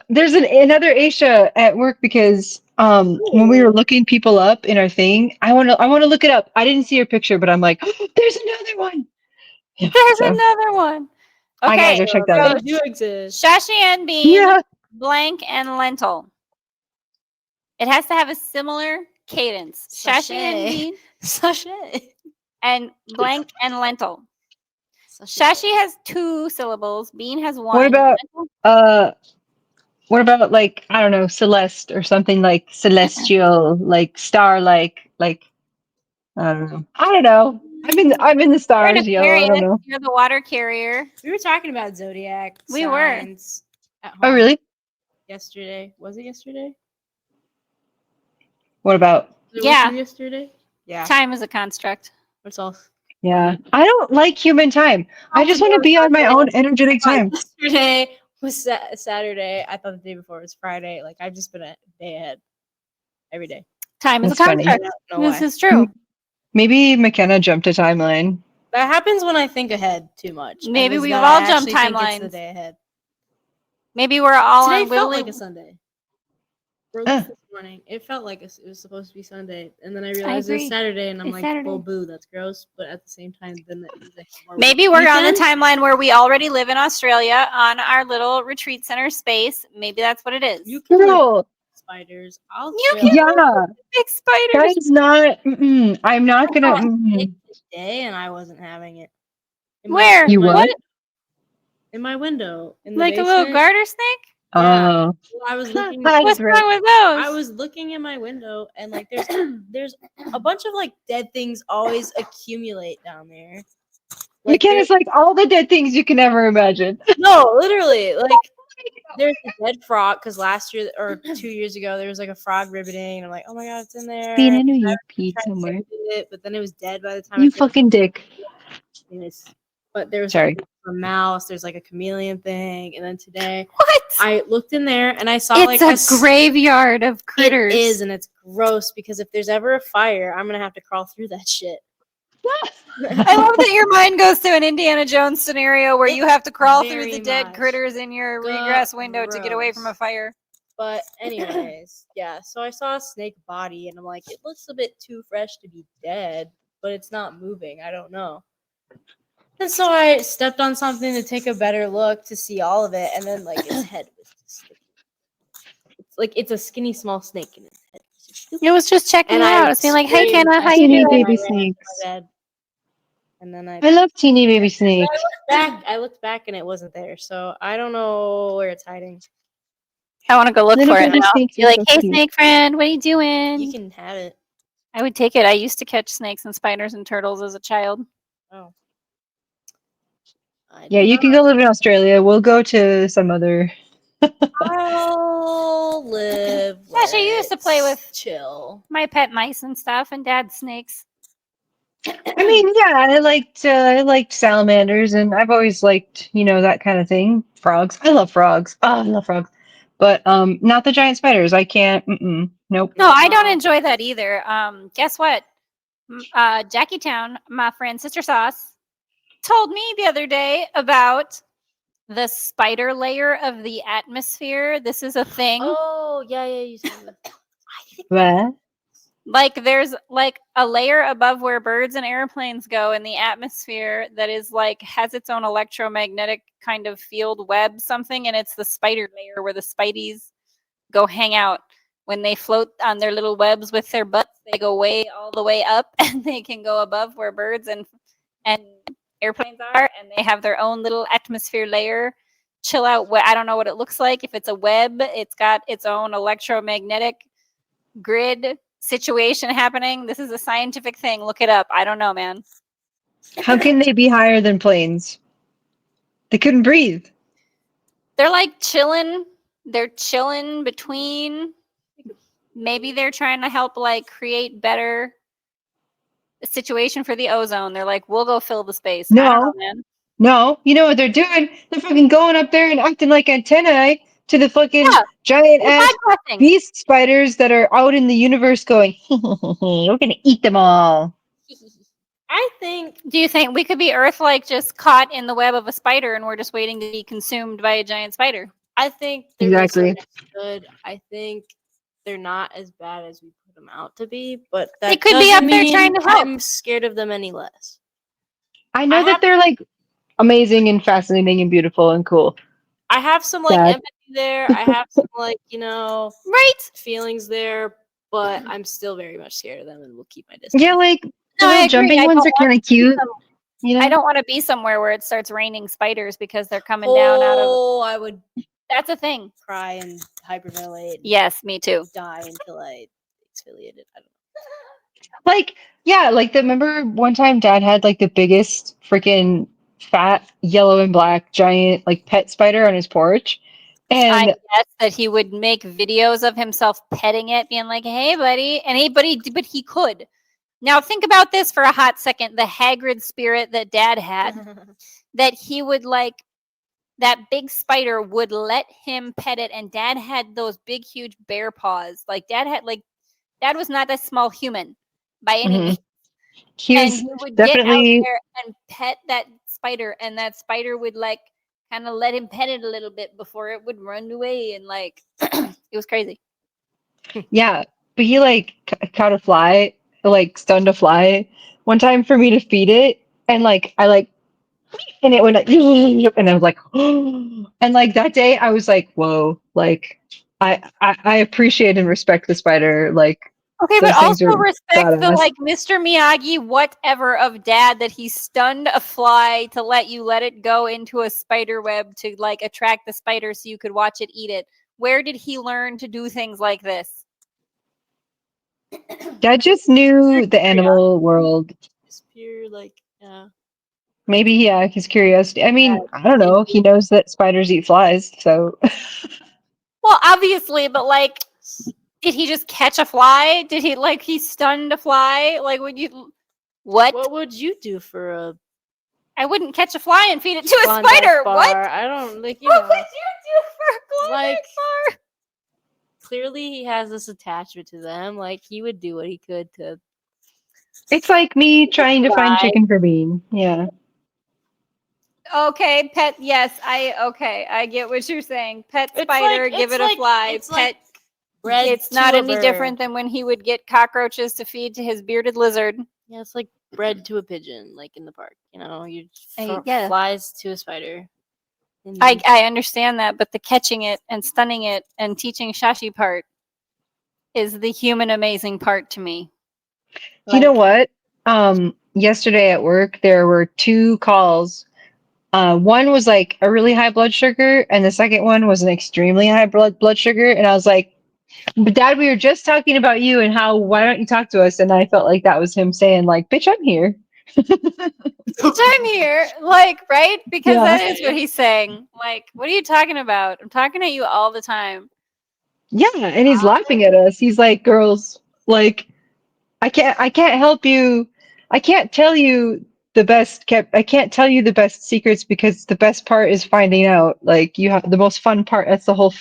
there's another Aisha at work because when we were looking people up in our thing, I want to look it up. I didn't see her picture, but I'm like, oh, there's another one. Yeah, There's so another one. I gotta Okay. go check that They out. do exist. Shashy and bean, Yeah, blank and lentil. It has to have a similar cadence. Shashy and Sachet. bean Sachet. and blank and lentil. Shashy has 2 syllables. Bean has 1. What about Lentil- what about like I don't know, Celeste or something like celestial, like star, like I don't know. I don't know. I'm in the You're an stars, yo. I don't Aquarius. know. You're the water carrier. We were talking about zodiac We were. signs at home Oh, really? yesterday. Was it yesterday? What about? Was it Yeah. with you yesterday? Yeah. Time is a construct. What's all? Yeah, I don't like human time. I just want to be on my own energetic time. Yesterday was Saturday. I thought the day before was Friday. Like I've just been a day ahead every day. Time is a That's funny. construct. I don't know This why. is true. Maybe McKenna jumped a timeline. That happens when I think ahead too much. and Maybe it's we've that all I jumped actually think it's the timelines. day ahead. Maybe we're all Today on felt Willy. like a Sunday. Or at least this morning, it felt like it was supposed to be Sunday, and then I realized it was agree. Saturday, and I'm It's like, Saturday. "Well, boo, that's gross." But at the same time, then that means I have more Maybe we're on the weekends. timeline where we already live in Australia on our little retreat center space. Maybe that's what it is. You can live Girl, with spiders. I'll You chill. can yeah, big spiders. that is not. I'm not I gonna. got sick today, and I wasn't having it. In Where? You my, what? In my window, in the Like a basement. little garter snake? Yeah. Oh, Well, I was looking. that's What's right. wrong with those? I was looking in my window, and like, there's a bunch of like dead things always accumulate down there. Like, McKenna's like all the dead things you can ever imagine. no, literally, like there's a dead frog because last year or 2 years ago there was like a frog ribbiting, and I'm like, oh my god, it's in there. Bean, I know you I peed tried to somewhere. save it, but then it was dead by the time You I finished fucking dick. it. But there was Sorry. a mouse. There's like a chameleon thing, and then today What? I looked in there and I saw It's like a graveyard of critters. It is, and it's gross because if there's ever a fire, I'm gonna have to crawl through that shit. I love that your mind goes to an Indiana Jones scenario where you have to crawl through very the dead much. critters in your regress window to get away from a Gross. fire. But anyways, yeah. So I saw a snake body, and I'm like, it looks a bit too fresh to be dead, but it's not moving. I don't know. And so I stepped on something to take a better look to see all of it, and then like its head was just it's like it's a skinny small snake in its head. It was just checking And you I out. It's being like, hey, screamed, Kenah, how I you Teeny doing? baby ran into snakes. my bed, and then I love teeny baby snakes. I looked back and it wasn't there. So I don't know where it's hiding. I want to go look Little for it baby now. snakes You're are like, so hey, cute. snake friend, what are you doing? You can have it. I would take it. I used to catch snakes and spiders and turtles as a child. Oh. Yeah, you can go live in Australia. We'll go to some other. I'll live. Gosh, I used to play let's with- chill. My pet mice and stuff and dad's snakes. I mean, yeah, I liked salamanders, and I've always liked that kind of thing. Frogs. I love frogs. Oh, I love frogs. But not the giant spiders. I can't. Nope. No, I don't enjoy that either. Guess what? Jackie Town, my friend Sister Sauce, told me the other day about the spider layer of the atmosphere. This is a thing. Oh yeah, you said that. What? Like there's like a layer above where birds and airplanes go in the atmosphere that is like has its own electromagnetic kind of field web something, and it's the spider layer where the spideys go hang out. When they float on their little webs with their butts, they go way all the way up, and they can go above where birds and airplanes are, and they have their own little atmosphere layer. Chill out. I don't know what it looks like. If it's a web, it's got its own electromagnetic grid situation happening. This is a scientific thing. Look it up. I don't know, man. How can they be higher than planes? They couldn't breathe. They're like chilling. They're chilling between. Maybe they're trying to help like create better situation for the ozone. They're like, we'll go fill the space. I No. don't know, man. No, you know what they're doing? They're fucking going up there and acting like antennae to the fucking Yeah, giant they're ass podcasting. beast spiders that are out in the universe going, we're gonna eat them all. I think Do you think we could be Earth like just caught in the web of a spider and we're just waiting to be consumed by a giant spider? they're Exactly. misunderstood. I think they're not as bad as we put them out to be, but that They could be doesn't up there mean trying to help. I'm scared of them any less. I know I that have- they're like amazing and fascinating and beautiful and cool. I have some like Sad. empathy there. I have some like, Right? feelings there, but I'm still very much scared of them and will keep my distance. Yeah, like the No, I little agree. jumping I ones don't are kind of cute. You know? I don't want to be somewhere where it starts raining spiders because they're coming down out of. Oh, I would That's a thing. cry and hyperventilate. And Yes, me too. die until I exfoliated. I don't know. Like, yeah, like remember one time Dad had like the biggest freaking fat yellow and black giant like pet spider on his porch, I and guess that he would make videos of himself petting it, being like, "Hey, buddy," and but he could. Now think about this for a hot second. The Hagrid spirit that Dad had, that he would like, that big spider would let him pet it, and Dad had those big, huge bear paws. Like Dad was not a small human by any Mhm. means. he And was he would get out definitely there and pet that spider, and that spider would like kind of let him pet it a little bit before it would run away, and like it was crazy. yeah, but he like caught a fly, like stunned a fly one time for me to feed it, and like I like and it went like and I was like and like that day I was like whoa, like I appreciate and respect the spider, like Okay, those but things also are respect the badass. like Mr. Miyagi whatever of Dad that he stunned a fly to let it go into a spider web to like attract the spider so you could watch it eat it. Where did he learn to do things like this? Dad just knew the animal world. It's pure like Maybe, yeah, his curiosity. I mean, I don't know. He indeed. knows that spiders eat flies, so Well, obviously, but like, did he just catch a fly? Did he like he stunned a fly? Like, would you? What? What would you do for a I wouldn't catch a fly and feed it to a Klondike spider. bar? What? I don't like What would you do for a Klondike Like- bar? Clearly, he has this attachment to them. Like he would do what he could to. it's like me trying to find Fly. chicken for Bean. Yeah. Okay, pet. Yes, I get what you're saying. Pet It's spider, like- give it's it a like- fly. it's Pet. like bread It's to not a any bird. different than when he would get cockroaches to feed to his bearded lizard. Yeah, it's like bread to a pigeon, like in the park. You Yeah. flies to a spider. And I understand that, but the catching it and stunning it and teaching Shashy part is the human amazing part to me. You know what? Yesterday at work, there were 2 calls. One was like a really high blood sugar, and the second one was an extremely high blood sugar. And I was like, "But Dad, we were just talking about you and how why don't you talk to us?" And I felt like that was him saying, like, "Bitch, I'm here." I'm here, like, right? Because Yeah. that is what he's saying. Like, what are you talking about? I'm talking at you all the time. Yeah, and he's laughing at us. He's like, "Girls, like, I can't help you. I can't tell you I can't tell you the best secrets because the best part is finding out. Like, you have the most fun part. That's the whole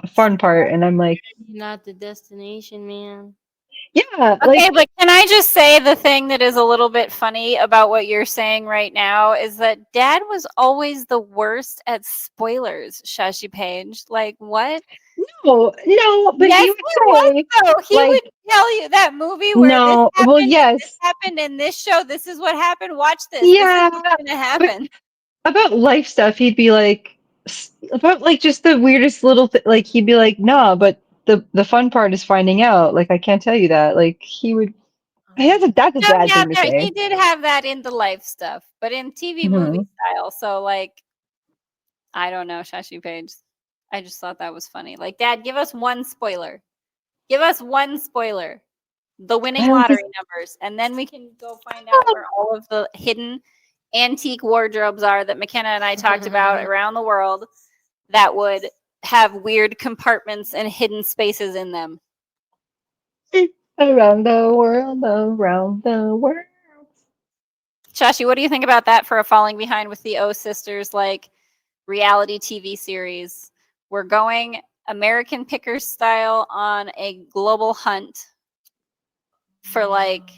fun part." And I'm like, not the destination, man. yeah, Okay, like, but can I just say the thing that is a little bit funny about what you're saying right now is that Dad was always the worst at spoilers, Shashy Paige. Like, what? no, but Yes, he would say, So he like, would tell you that movie where no, this happened, well, and yes, this happened, and this show, this is what happened. Watch this. yeah, This is what's gonna happen. about life stuff, he'd be like, about like just the weirdest little like he'd be like, "Nah, but the fun part is finding out." Like, I can't tell you that. Like, that's a No, dad yeah, thing to say. he did have that in the life stuff, but in TV movie style. So, like, I don't know, Shashi Page. I just thought that was funny. Like, Dad, give us one spoiler. Give us one spoiler. The winning lottery numbers, and then we can go find out where all of the hidden antique wardrobes are that McKenna and I talked about around the world that would have weird compartments and hidden spaces in them. Around the world, around the world. Shashy, what do you think about that for a Falling Behind with the O Sisters like reality TV series? We're going American Pickers style on a global hunt for like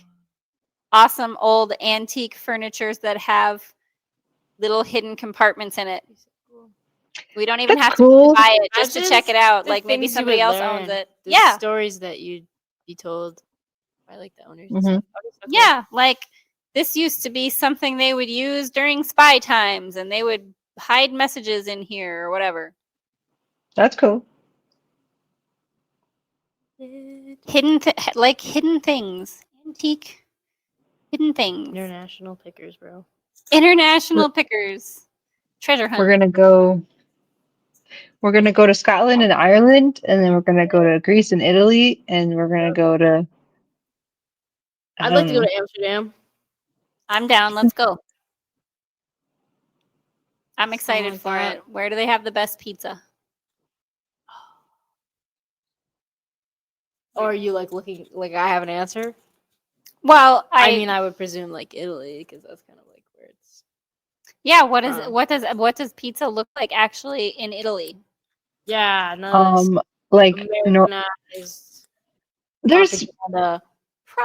awesome old antique furnitures that have little hidden compartments in it. We don't even That's have cool. to buy it just to Imagine check it out. the Like maybe things you somebody would else learn, owns it. the Yeah. stories that you'd be told by like the owners and Mhm. stuff. That'd be so cool. Yeah, like this used to be something they would use during spy times and they would hide messages in here or whatever. That's cool. Like hidden things. Antique hidden things. International pickers, bro. International pickers. Treasure hunt. We're gonna go. We're gonna go to Scotland and Ireland, and then we're gonna go to Greece and Italy, and we're gonna go to. I'd like to go to Amsterdam. I'm down. Let's go. I'm excited like for that. it. Where do they have the best pizza? Or are you like looking like I have an answer? Well, I mean, I would presume like Italy because that's kind of like where it's. yeah. What does pizza look like actually in Italy? Yeah, no. Like Americanized there's propaganda.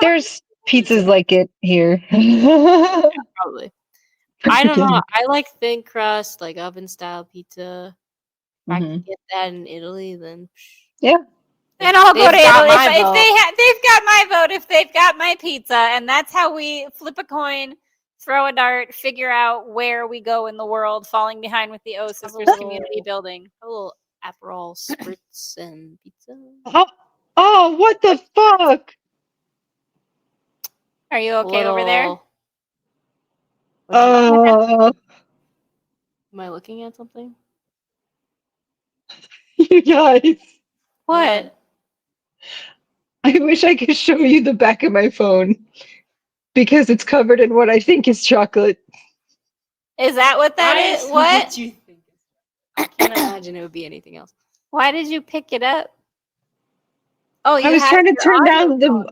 there's pizzas like it here. Probably. I don't know. I like thin crust, like oven style pizza. If I can get that in Italy, then Yeah. And I'll go to They've got Italy my if vote. they've got my vote. If they've got my pizza, and that's how we flip a coin, throw a dart, figure out where we go in the world. Falling Behind with the O Sisters community building. A little Aperol spritz and pizza. Oh, what the fuck? Are you okay over there? Oh, Am I looking at something? you guys. What? I wish I could show you the back of my phone because it's covered in what I think is chocolate. Is that what that is? What? Do you think? I can't imagine it would be anything else. Why did you pick it up? Oh, I was trying to turn down the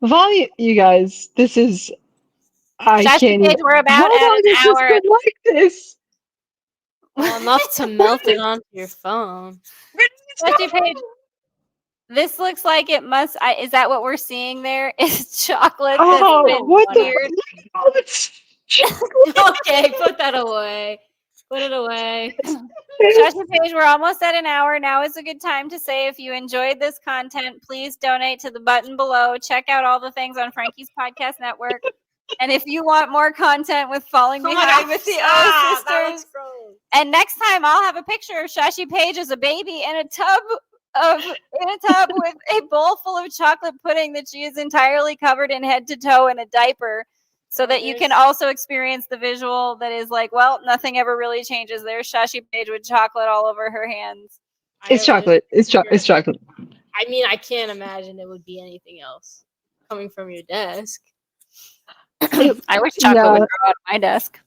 volume. You guys, this is. I Shashy can't. Paige, we're about How at long an has this hour. been like this? Well, enough to melt it onto your phone. Shashy Paige, this looks like it must. Is that what we're seeing there? Is chocolate that's Oh, been what the weird? fuck? Oh, it's Okay, put that away. Put it away. Shashy Paige, we're almost at an hour. Now is a good time to say if you enjoyed this content, please donate to the button below. Check out all the things on Frankie's Podcast Network. And if you want more content with Falling Behind with the O Sisters, and next time I'll have a picture of Shashy Paige as a baby in a tub with a bowl full of chocolate pudding that she is entirely covered in head to toe in a diaper. So that you can also experience the visual that is like, well, nothing ever really changes. There's Shashy Paige with chocolate all over her hands. It's chocolate. It's chocolate. I mean, I can't imagine it would be anything else coming from your desk. I wish chocolate would grow out of my desk.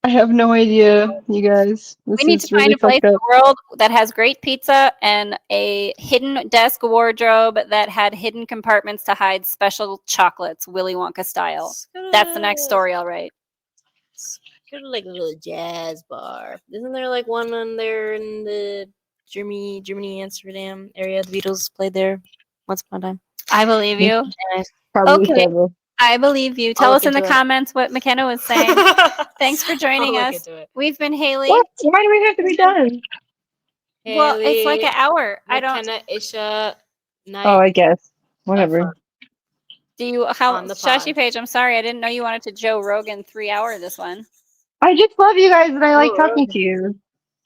I have no idea, you guys. This We need to is really find a place fucked in up. the world that has great pizza and a hidden desk wardrobe that had hidden compartments to hide special chocolates, Willy Wonka style. That's the next story I'll write. Go to like a little jazz bar. Isn't there like one on there in the Germany, Amsterdam area? The Beatles played there once upon a time. I believe you. Probably Okay. several. I believe you. Tell us in the comments what McKenna was saying. Thanks for joining us. We've been Haleigh. What? Why do we have to be done? Well, it's like an hour. I don't. Kenah, Isha, night. Oh, I guess. Whatever. Do you? On How? the Shashy pod. Paige, I'm sorry. I didn't know you wanted to Joe Rogan 3 hour this one. I just love you guys and I like talking to you.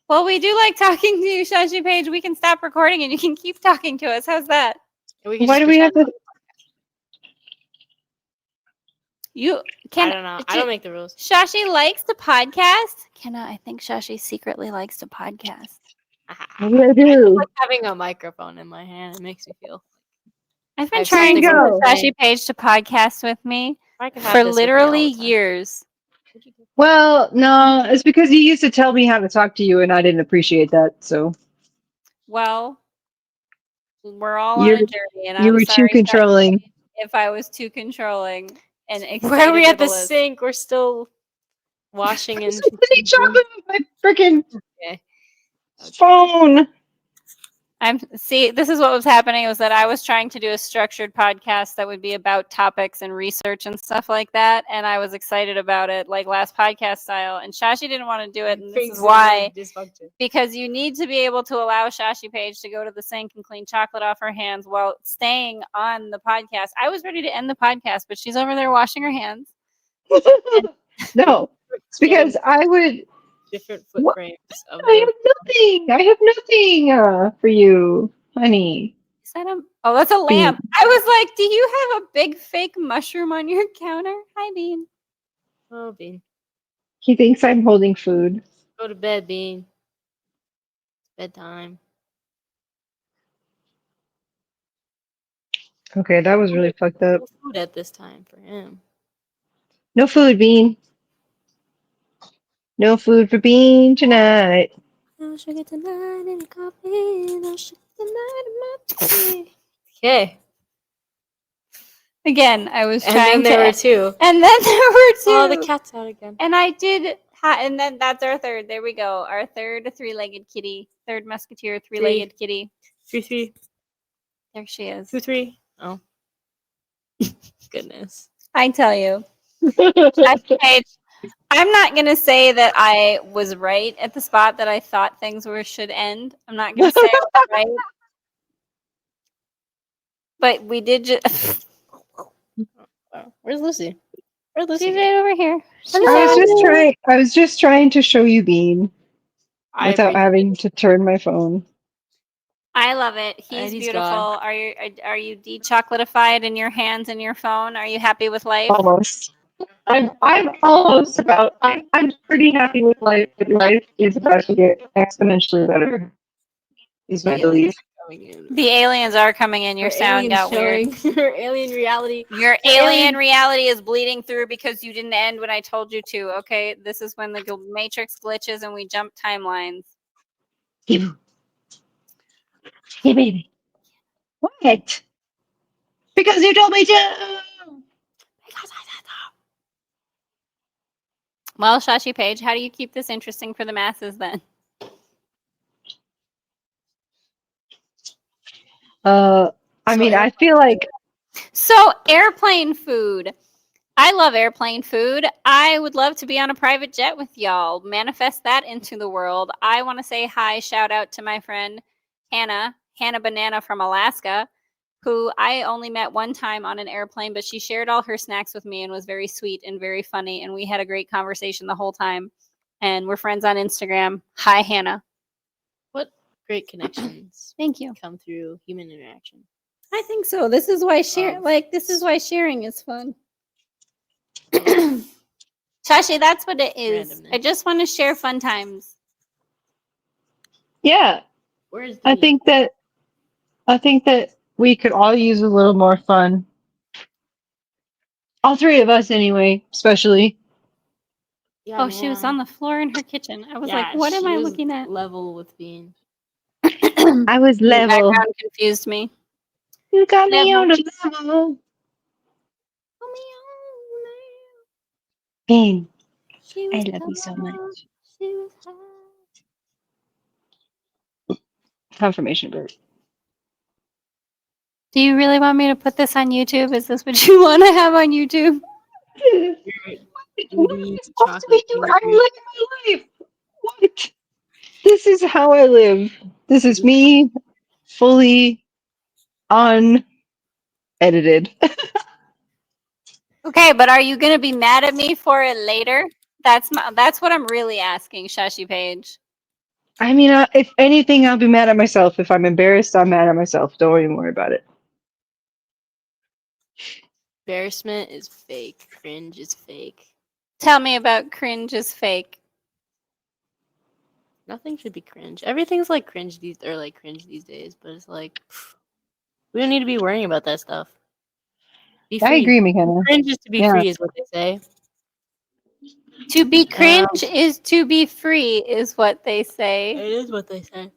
Well, we do like talking to you, Shashy Paige. We can stop recording and you can keep talking to us. How's that? Why do we have to? You can. I don't know. I don't make the rules. Shashy likes to podcast. Kenna, I think Shashy secretly likes to podcast. What do I do? Like having a microphone in my hand, it makes me feel. I've been I've trying to something get to Shashy Paige to podcast with me for literally years. Well, no, it's because you used to tell me how to talk to you and I didn't appreciate that. So Well, we're all on a journey, and you I'm were sorry, too controlling. if I was too controlling and excited. Where are we at with a the list. sink? We're still washing and Somebody chopping my freaking Okay. phone. This is what was happening was that I was trying to do a structured podcast that would be about topics and research and stuff like that. And I was excited about it, like last podcast style. And Shashy didn't want to do it. And this is why, Dysfunction. because you need to be able to allow Shashy Paige to go to the sink and clean chocolate off her hands while staying on the podcast. I was ready to end the podcast, but she's over there washing her hands. No, it's because I would. Different foot frames of I have nothing for you, honey. Is that oh, that's a lamp. I was like, do you have a big fake mushroom on your counter? Hi, Bean. Oh, Bean. He thinks I'm holding food. Go to bed, Bean. Bedtime. Okay, that was really fucked up. No food at this time for him. No food, Bean. No food for Bean tonight. No sugar tonight in coffee. No sugar tonight in my tea. Okay. Again, I was And trying then there to. were two. And then there were two. Oh, the cat's out again. And I did. And then that's our third. There we go. Our third three-legged kitty. Third musketeer, three-legged kitty. 3-3. There she is. 2-3. Oh. Goodness. I tell you. I'm not going to say that I was right at the spot that I thought things should end. I'm not going to say I was right. But we did just. Where's Lucy? Where's Lucy? She's right over here. I was just trying to show you Bean without having to turn my phone. I love it. He's beautiful. Gone. Are you de-chocolatified in your hands and your phone? Are you happy with life? Almost. I'm almost about. I'm pretty happy with life, but life is about to get exponentially better. Is my belief. The aliens are coming in. Your sound got weird. Your alien reality. Your alien reality is bleeding through because you didn't end when I told you to. Okay, this is when the matrix glitches and we jump timelines. Hey, baby. What? Because you told me to. Because I said so. Well, Shashy Paige, how do you keep this interesting for the masses then? I feel like. So, airplane food. I love airplane food. I would love to be on a private jet with y'all. Manifest that into the world. I want to say hi, shout out to my friend Hannah Banana from Alaska, who I only met one time on an airplane, but she shared all her snacks with me and was very sweet and very funny. And we had a great conversation the whole time. And we're friends on Instagram. Hi, Hannah. What great connections Thank you. come through human interaction. I think so. This is why sharing is fun. Shashy, that's what it is. Randomness. I just want to share fun times. Yeah. Where's I think that we could all use a little more fun. All three of us, anyway, especially. Yeah, she was on the floor in her kitchen. I was Yeah, like, what am she I was looking at? Level with Bean. I was The level. background confused me. You got me Level. on the level. Bean, I love you so much. Confirmation bird. Do you really want me to put this on YouTube? Is this what you want to have on YouTube? I'm living my life. What? This is how I live. This is me, fully unedited. Okay, but are you gonna be mad at me for it later? That's what I'm really asking, Shashy Paige. I mean, if anything, I'll be mad at myself. If I'm embarrassed, I'm mad at myself. Don't even worry about it. Embarrassment is fake. Cringe is fake. Tell me about cringe is fake. Nothing should be cringe. Everything's like cringe these days, but it's like we don't need to be worrying about that stuff. Be free. I agree, McKenna. Cringe is to be free, is what they say. To be cringe is to be free, is what they say. It is what they say.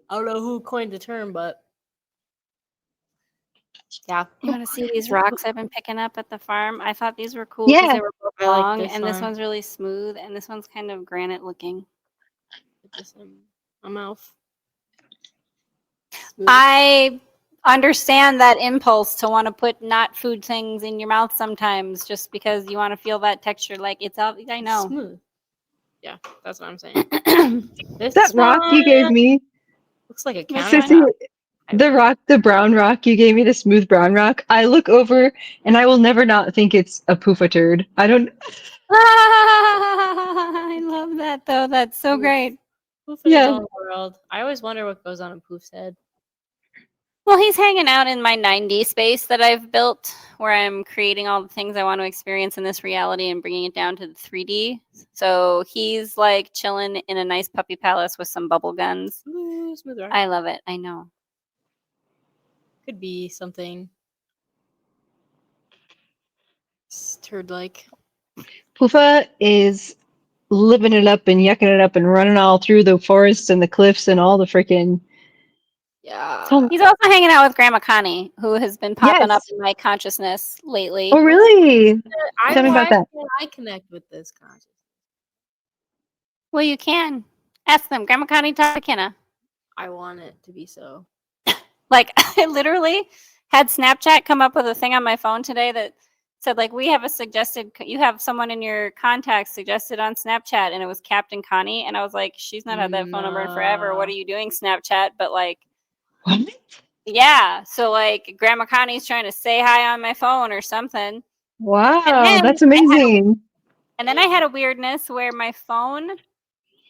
I don't know who coined the term, but Yeah. You want to see these rocks I've been picking up at the farm? I thought these were cool because Yeah. they were both I like long, this and this one. one's really smooth, and this one's kind of granite looking. Put this in my mouth. I understand that impulse to want to put not food things in your mouth sometimes, just because you want to feel that texture. Like it's all I know. Smooth. Yeah, that's what I'm saying. This That rock you gave one me, looks like a Which Sissy, countertop. the rock, the brown rock you gave me, the smooth brown rock. I look over and I will never not think it's a poofa turd. I don't. I love that though. That's so Oof. great. Poof in his Yeah. own world. I always wonder what goes on in Poof's head. Well, he's hanging out in my 9D space that I've built where I'm creating all the things I want to experience in this reality and bringing it down to the 3D. So he's like chilling in a nice puppy palace with some bubble guns. Ooh, smooth rock. I love it. I know. Could be something turd-like. Poofa is living it up and yucking it up and running all through the forests and the cliffs and all the freaking. Yeah. He's also hanging out with Grandma Connie, who has been popping up Yes. in my consciousness lately. Oh, really? I Tell me about that. Can I connect with this consciousness? Well, you can. Ask them. Grandma Connie, talk to Kenah. I want it to be so. Like, I literally had Snapchat come up with a thing on my phone today that said, like, we have a suggested, you have someone in your contacts suggested on Snapchat, and it was Captain Connie. And I was like, she's not had that phone number in forever. What are you doing, Snapchat? But, like, What? yeah. So, like, Grandma Connie's trying to say hi on my phone or something. Wow, then that's amazing. And then I had a weirdness where my phone,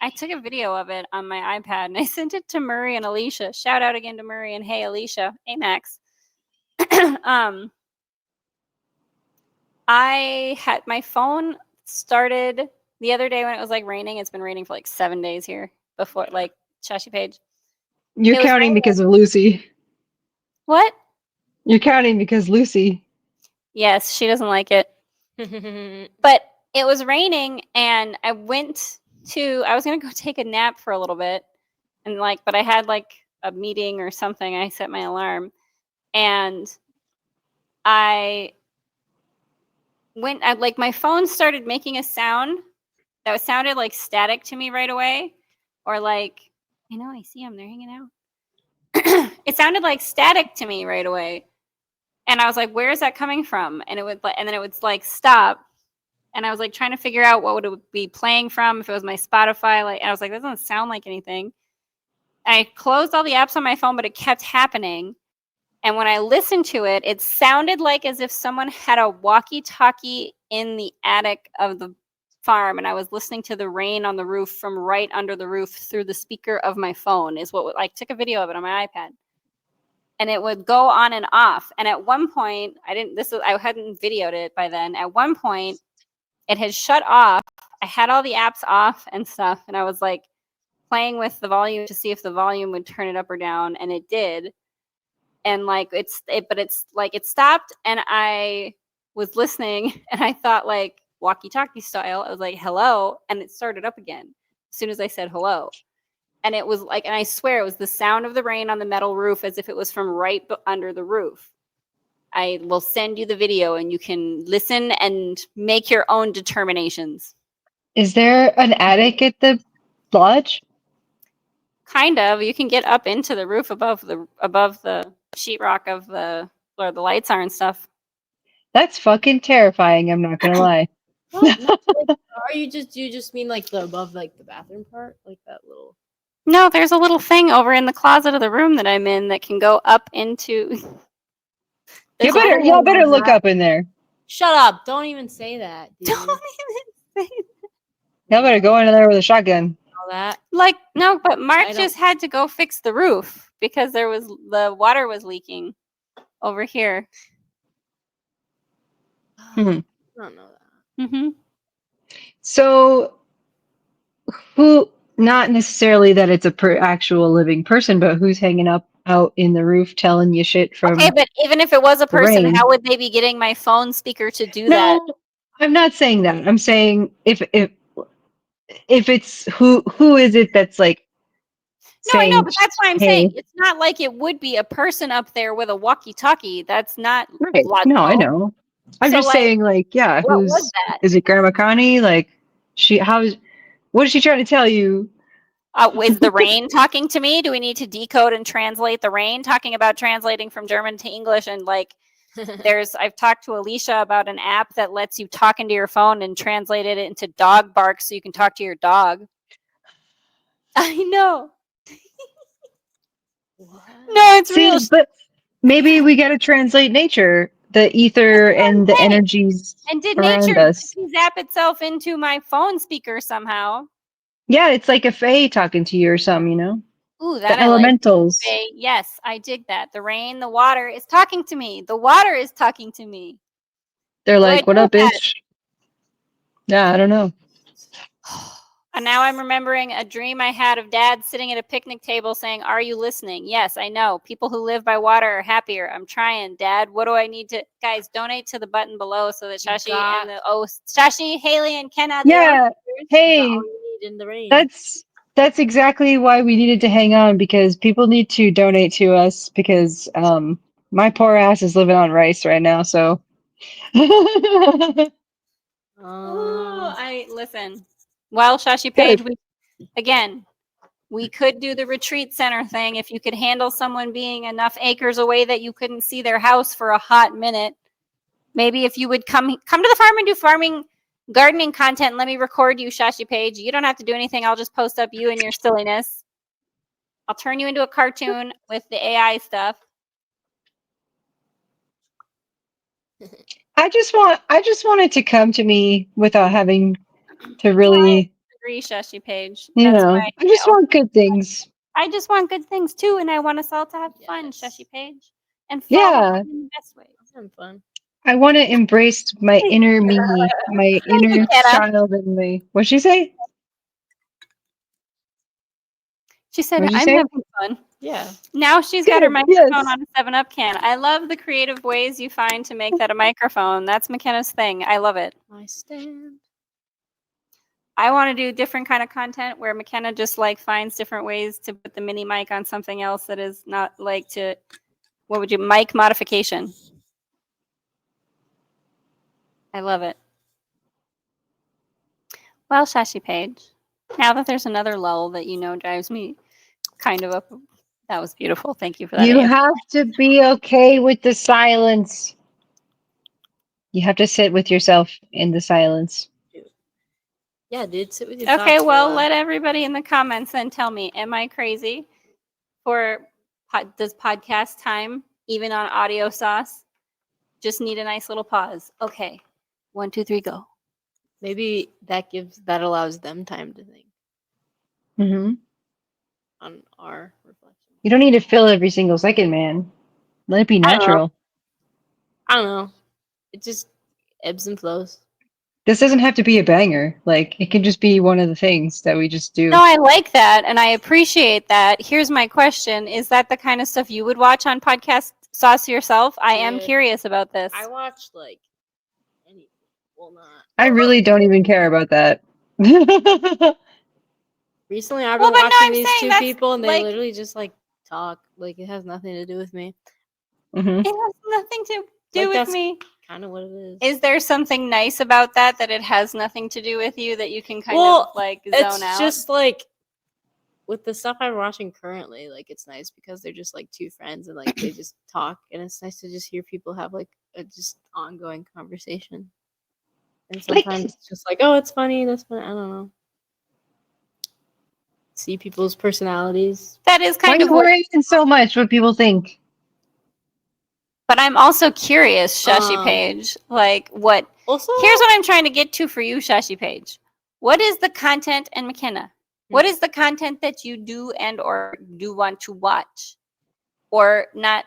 I took a video of it on my iPad and I sent it to Murray and Alicia. Shout out again to Murray and hey, Alicia. Hey, Max. I had my phone started the other day when it was like raining. It's been raining for like 7 days here before, like Shashy Paige. You're It was counting raining. because of Lucy. What? You're counting because Lucy. Yes, she doesn't like it. But it was raining and I was going to go take a nap for a little bit. And like, but I had like a meeting or something. I set my alarm and I like my phone started making a sound that sounded like static to me right away. Or like, I know, I see them, they're hanging out. It sounded like static to me right away. And I was like, where is that coming from? And then it would like stop. And I was like trying to figure out what would it be playing from, if it was my Spotify. Like, and I was like, that doesn't sound like anything. And I closed all the apps on my phone, but it kept happening. And when I listened to it, it sounded like as if someone had a walkie-talkie in the attic of the farm, and I was listening to the rain on the roof from right under the roof through the speaker of my phone. I took a video of it on my iPad. And it would go on and off. And at one point, I hadn't videoed it by then. At one point, it had shut off. I had all the apps off and stuff, and I was like playing with the volume to see if the volume would turn it up or down, and it did. And like it stopped, and I was listening, and I thought like walkie-talkie style. I was like, "Hello," and it started up again as soon as I said hello. And it was like, and I swear it was the sound of the rain on the metal roof as if it was from right under the roof. I will send you the video and you can listen and make your own determinations. Is there an attic at the lodge? Kind of. You can get up into the roof above the sheetrock of where the lights are and stuff. That's fucking terrifying, I'm not gonna lie. What? No, like, you just mean like the above like the bathroom part? Like that little. No, there's a little thing over in the closet of the room that I'm in that can go up into. Y'all better look up in there. Shut up. Don't even say that, dude. Don't even say Y'all better go in there with a shotgun. all that. Like, no, but Mark I just had to go fix the roof because the water was leaking over here. Mhm. I don't know that. Mm-hmm. So, not necessarily that it's actual living person, but who's hanging out in the roof telling you shit from Okay, but even if it was a person, rain? how would they be getting my phone speaker to do No, that? I'm not saying that. I'm saying if it's who is it that's like No, I know, saying, but that's why I'm hey, saying it's not like it would be a person up there with a walkie-talkie. That's not right. logical. No, I know. I'm So, just like, saying, like, yeah, what was that? is it Grandma Connie? Like, what is she trying to tell you? Is the rain talking to me? Do we need to decode and translate the rain? Talking about translating from German to English, and like, I've talked to Alicia about an app that lets you talk into your phone and translate it into dog barks so you can talk to your dog. I know. What? No, it's See, real. but maybe we got to translate nature, the ether, That's what I'm and the saying. energies And did around nature us. zap itself into my phone speaker somehow? Yeah, it's like a fae talking to you or something, you know? Ooh, that The I like. elementals. Faye, yes, I dig that. The rain, the water is talking to me. The water is talking to me. They're What do I like, do what with up, bitch? Yeah, I don't know. that? And now I'm remembering a dream I had of Dad sitting at a picnic table saying, "Are you listening?" Yes, I know. People who live by water are happier. I'm trying, Dad. What do I need to? Guys, donate to the button below so that Shashy got- and Shashy, Haleigh, and Kenah, Yeah, Got hey, all you need in the rain. that's exactly why we needed to hang on, because people need to donate to us, because my poor ass is living on rice right now, so I listen. Well, Shashi Paige, we could do the retreat center thing if you could handle someone being enough acres away that you couldn't see their house for a hot minute. Maybe if you would come to the farm and do farming, gardening content. Let me record you, Shashi Paige. You don't have to do anything. I'll just post up you and your silliness. I'll turn you into a cartoon with the AI stuff. I just want it to come to me without having to really, Agree, Shashi Paige. you That's know, why I just want good things. I just want good things too, and I want us all to have fun, Yes. Shashi Paige, and fall Yeah, in the best way. Having fun. I want to embrace my inner me, my inner Kenna. child in me. What'd she say? She said, What'd you "I'm say? having fun." Yeah. Now she's got her Good, microphone yes. on a 7-Up can. I love the creative ways you find to make that a microphone. That's McKenna's thing. I love it. I stand. I want to do different kind of content where McKenna just like finds different ways to put the mini mic on something else that is not like mic modification. I love it. Well, Shashi Paige, now that there's another lull that you know drives me kind of up. That was beautiful. Thank you for that. You ASMR. have to be okay with the silence. You have to sit with yourself in the silence. Yeah, dude, sit with your Okay, thoughts. well, let everybody in the comments then tell me, am I crazy? Does podcast time, even on audio sauce, just need a nice little pause? Okay, 1, 2, 3, go. maybe that allows them time to think Hmm. on our reflection. You don't need to fill every single second, man. Let it be I don't know. natural. I don't know. It just ebbs and flows. This doesn't have to be a banger. Like, it can just be one of the things that we just do. No, I like that and I appreciate that. Here's my question. Is that the kind of stuff you would watch on podcast sauce yourself? I am Dude, curious about this. I watched like anything. Well, not. I really don't even care about that. Recently, I've Well, been but no, watching I'm these saying two that's people, and they like literally just like talk. Like it has nothing to do with me. Hmm. it has nothing to do Like, with that's me. kind of what it is. Is there something nice about that it has nothing to do with you that you can kind Well, of like zone it's out? just like with the stuff I'm watching currently, like it's nice because they're just like two friends and like they just talk, and it's nice to just hear people have like a just ongoing conversation. And Like, sometimes it's just like, oh, it's funny. That's funny. I don't know. See people's personalities. That is why kind are of you what, worrying so much what people think? but I'm also curious, Shashi Um, Page. Like what Also, here's what I'm trying to get to for you, Shashi Page. What is the content, and McKenna? What is the content that you do and or do want to watch? Or not,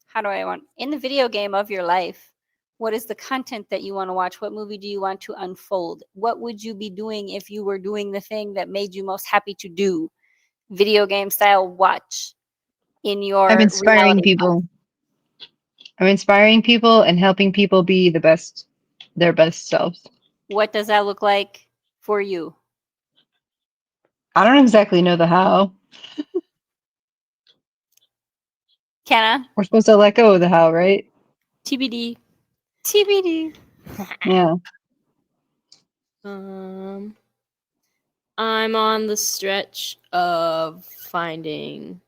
how do I want in the video game of your life? What is the content that you want to watch? What movie do you want to unfold? What would you be doing if you were doing the thing that made you most happy to do? Video game style watch in your I'm inspiring reality. people. I'm inspiring people and helping people be their best selves. What does that look like for you? I don't exactly know the how. McKenna. We're supposed to let go of the how, right? TBD. TBD. Yeah. I'm on the stretch of finding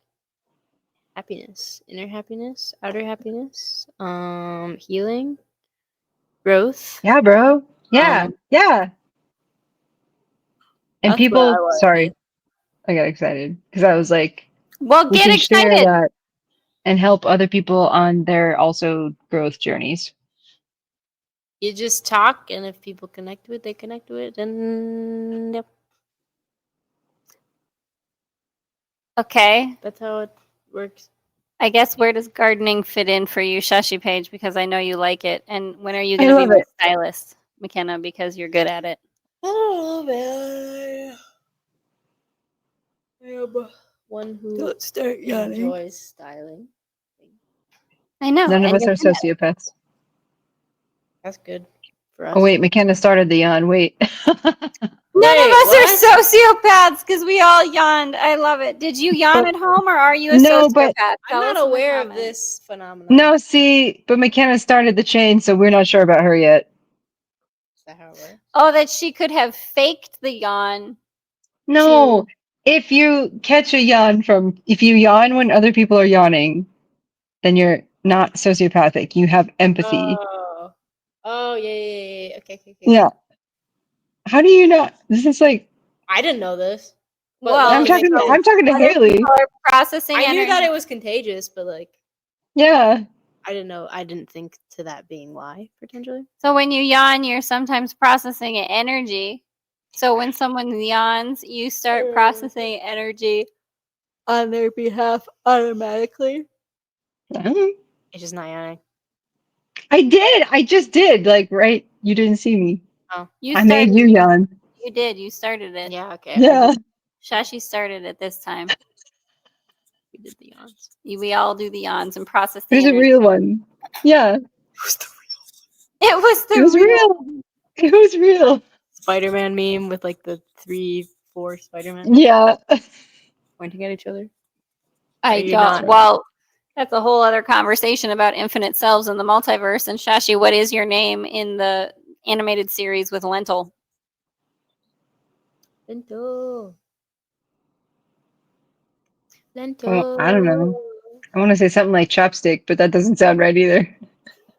happiness, inner happiness, outer happiness, healing, growth. Yeah, bro. Yeah. Yeah. And That's what people, I wanna sorry, do. I got excited because I was like, Well, we get can share excited. that and help other people on their also growth journeys. You just talk, and if people connect to it, they connect to it, and yep, Okay. that's how it works. I guess where does gardening fit in for you, Shashy Paige? Because I know you like it. And when are you I going to be love my it. stylist, McKenna? Because you're good at it. I don't know, man. I am one who enjoys styling. I know. None of And us you're are good at it. sociopaths. That's good for us. Oh, wait, McKenna started the yawn. Wait. None of Wait, us what? are sociopaths because we all yawned. I love it. Did you yawn But- at home or are you a No, sociopath? but- I'm Tell not us in the aware of comments. this phenomenon. No, see, but McKenna started the chain, so we're not sure about her yet. Is that how it works? Oh, that she could have faked the yawn. No, if you catch a yawn if you yawn when other people are yawning, then you're not sociopathic. You have empathy. Oh, yeah. Okay. Yeah. How do you not? This is like, I didn't know this. But, Well, like, I'm it makes sense. talking to other Haleigh. people are processing I knew energy. that it was contagious, but like Yeah. I didn't know. I didn't think to that being why potentially. So when you yawn, you're sometimes processing energy. So when someone yawns, you start processing energy on their behalf automatically. It's just not yawning. I did. I just did. Like, right? You didn't see me. Oh, You I made started. you yawn. You did. You started it. yeah. Okay. Yeah. Shashi started it this time. We did the yawns. We all do the yawns and process the It was a energy. real one. Yeah. It was the It was real. real. It was real. Spider-Man meme with like the 3-4 Spider-Man Yeah. pointing at each other. I you don't. not? Well, that's a whole other conversation about infinite selves and the multiverse. And Shashi, what is your name in the animated series with Lentil? Lento. Oh, I don't know. I want to say something like chopstick, but that doesn't sound right either.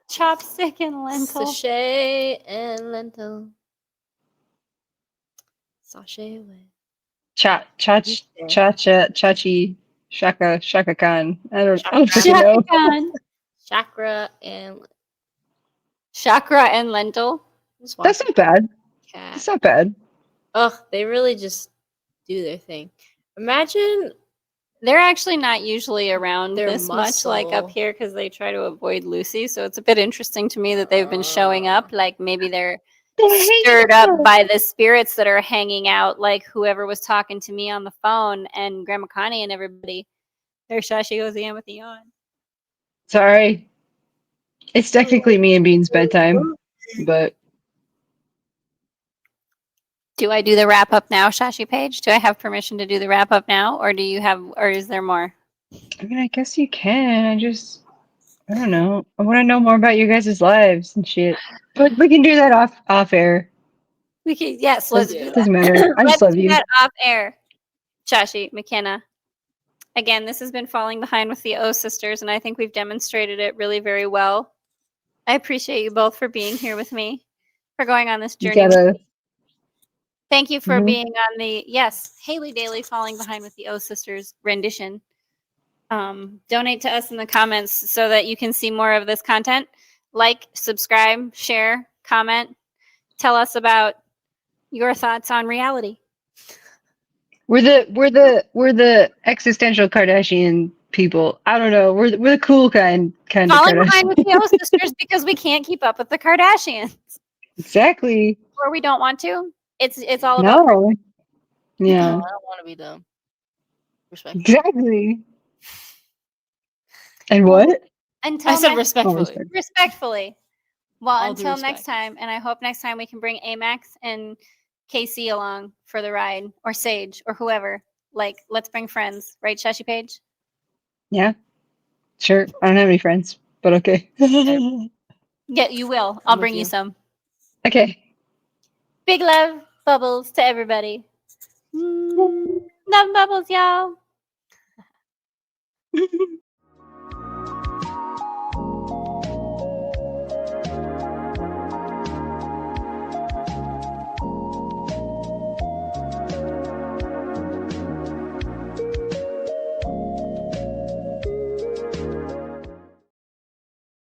Chopstick and Lentil. Sachet and lentil. Sachet away. Chachi, Shaka Khan. I don't freaking Shaka know. Khan. Chakra and Chakra and Lentil. just That's watching not bad. cat. That's not bad. Ugh, they really just do their thing. Imagine They're actually not usually around Their this much, like up muscle. here, because they try to avoid Lucy. So it's a bit interesting to me that they've been showing up. Like maybe they're stirred up by the spirits that are hanging out, like whoever was talking to me on the phone and Grandma Connie and everybody. There's Shashi goes again with the yawn. Sorry. It's technically me and Bean's bedtime, but Do I do the wrap up now, Shashi Page? Do I have permission to do the wrap up now, or or is there more? I mean, I guess you can. I don't know. I want to know more about your guys' lives and shit. But we can do that off air. We can, yes, let's do Doesn't that. matter. I just Let's love do you. that off air. Shashi, McKenna. Again, this has been Falling Behind with the O Sisters, and I think we've demonstrated it really very well. I appreciate you both for being here with me, for going on this You journey. gotta. Thank you for Mhm. being on the, yes, Haleigh Daily Falling Behind with the O Sisters rendition. Donate to us in the comments so that you can see more of this content. Like, subscribe, share, comment. Tell us about your thoughts on reality. We're the existential Kardashian people. I don't know. We're the cool kind of Falling Kardashian. behind with the O Sisters because we can't keep up with the Kardashians, Exactly. or we don't want to. It's all about. No. I Yeah. don't want to be dumb. Respect. Exactly. And Well, what? Until I said next, respectfully. respect. respectfully. Well, All due until next respect. time, and I hope next time we can bring Amax and KC along for the ride, or Sage, or whoever. Like, let's bring friends, right, Shashi Page? Yeah. Sure. I don't have any friends, but okay. Yeah, you will. I'm I'll with bring you you. some. Okay. Big love bubbles to everybody. Love bubbles, y'all.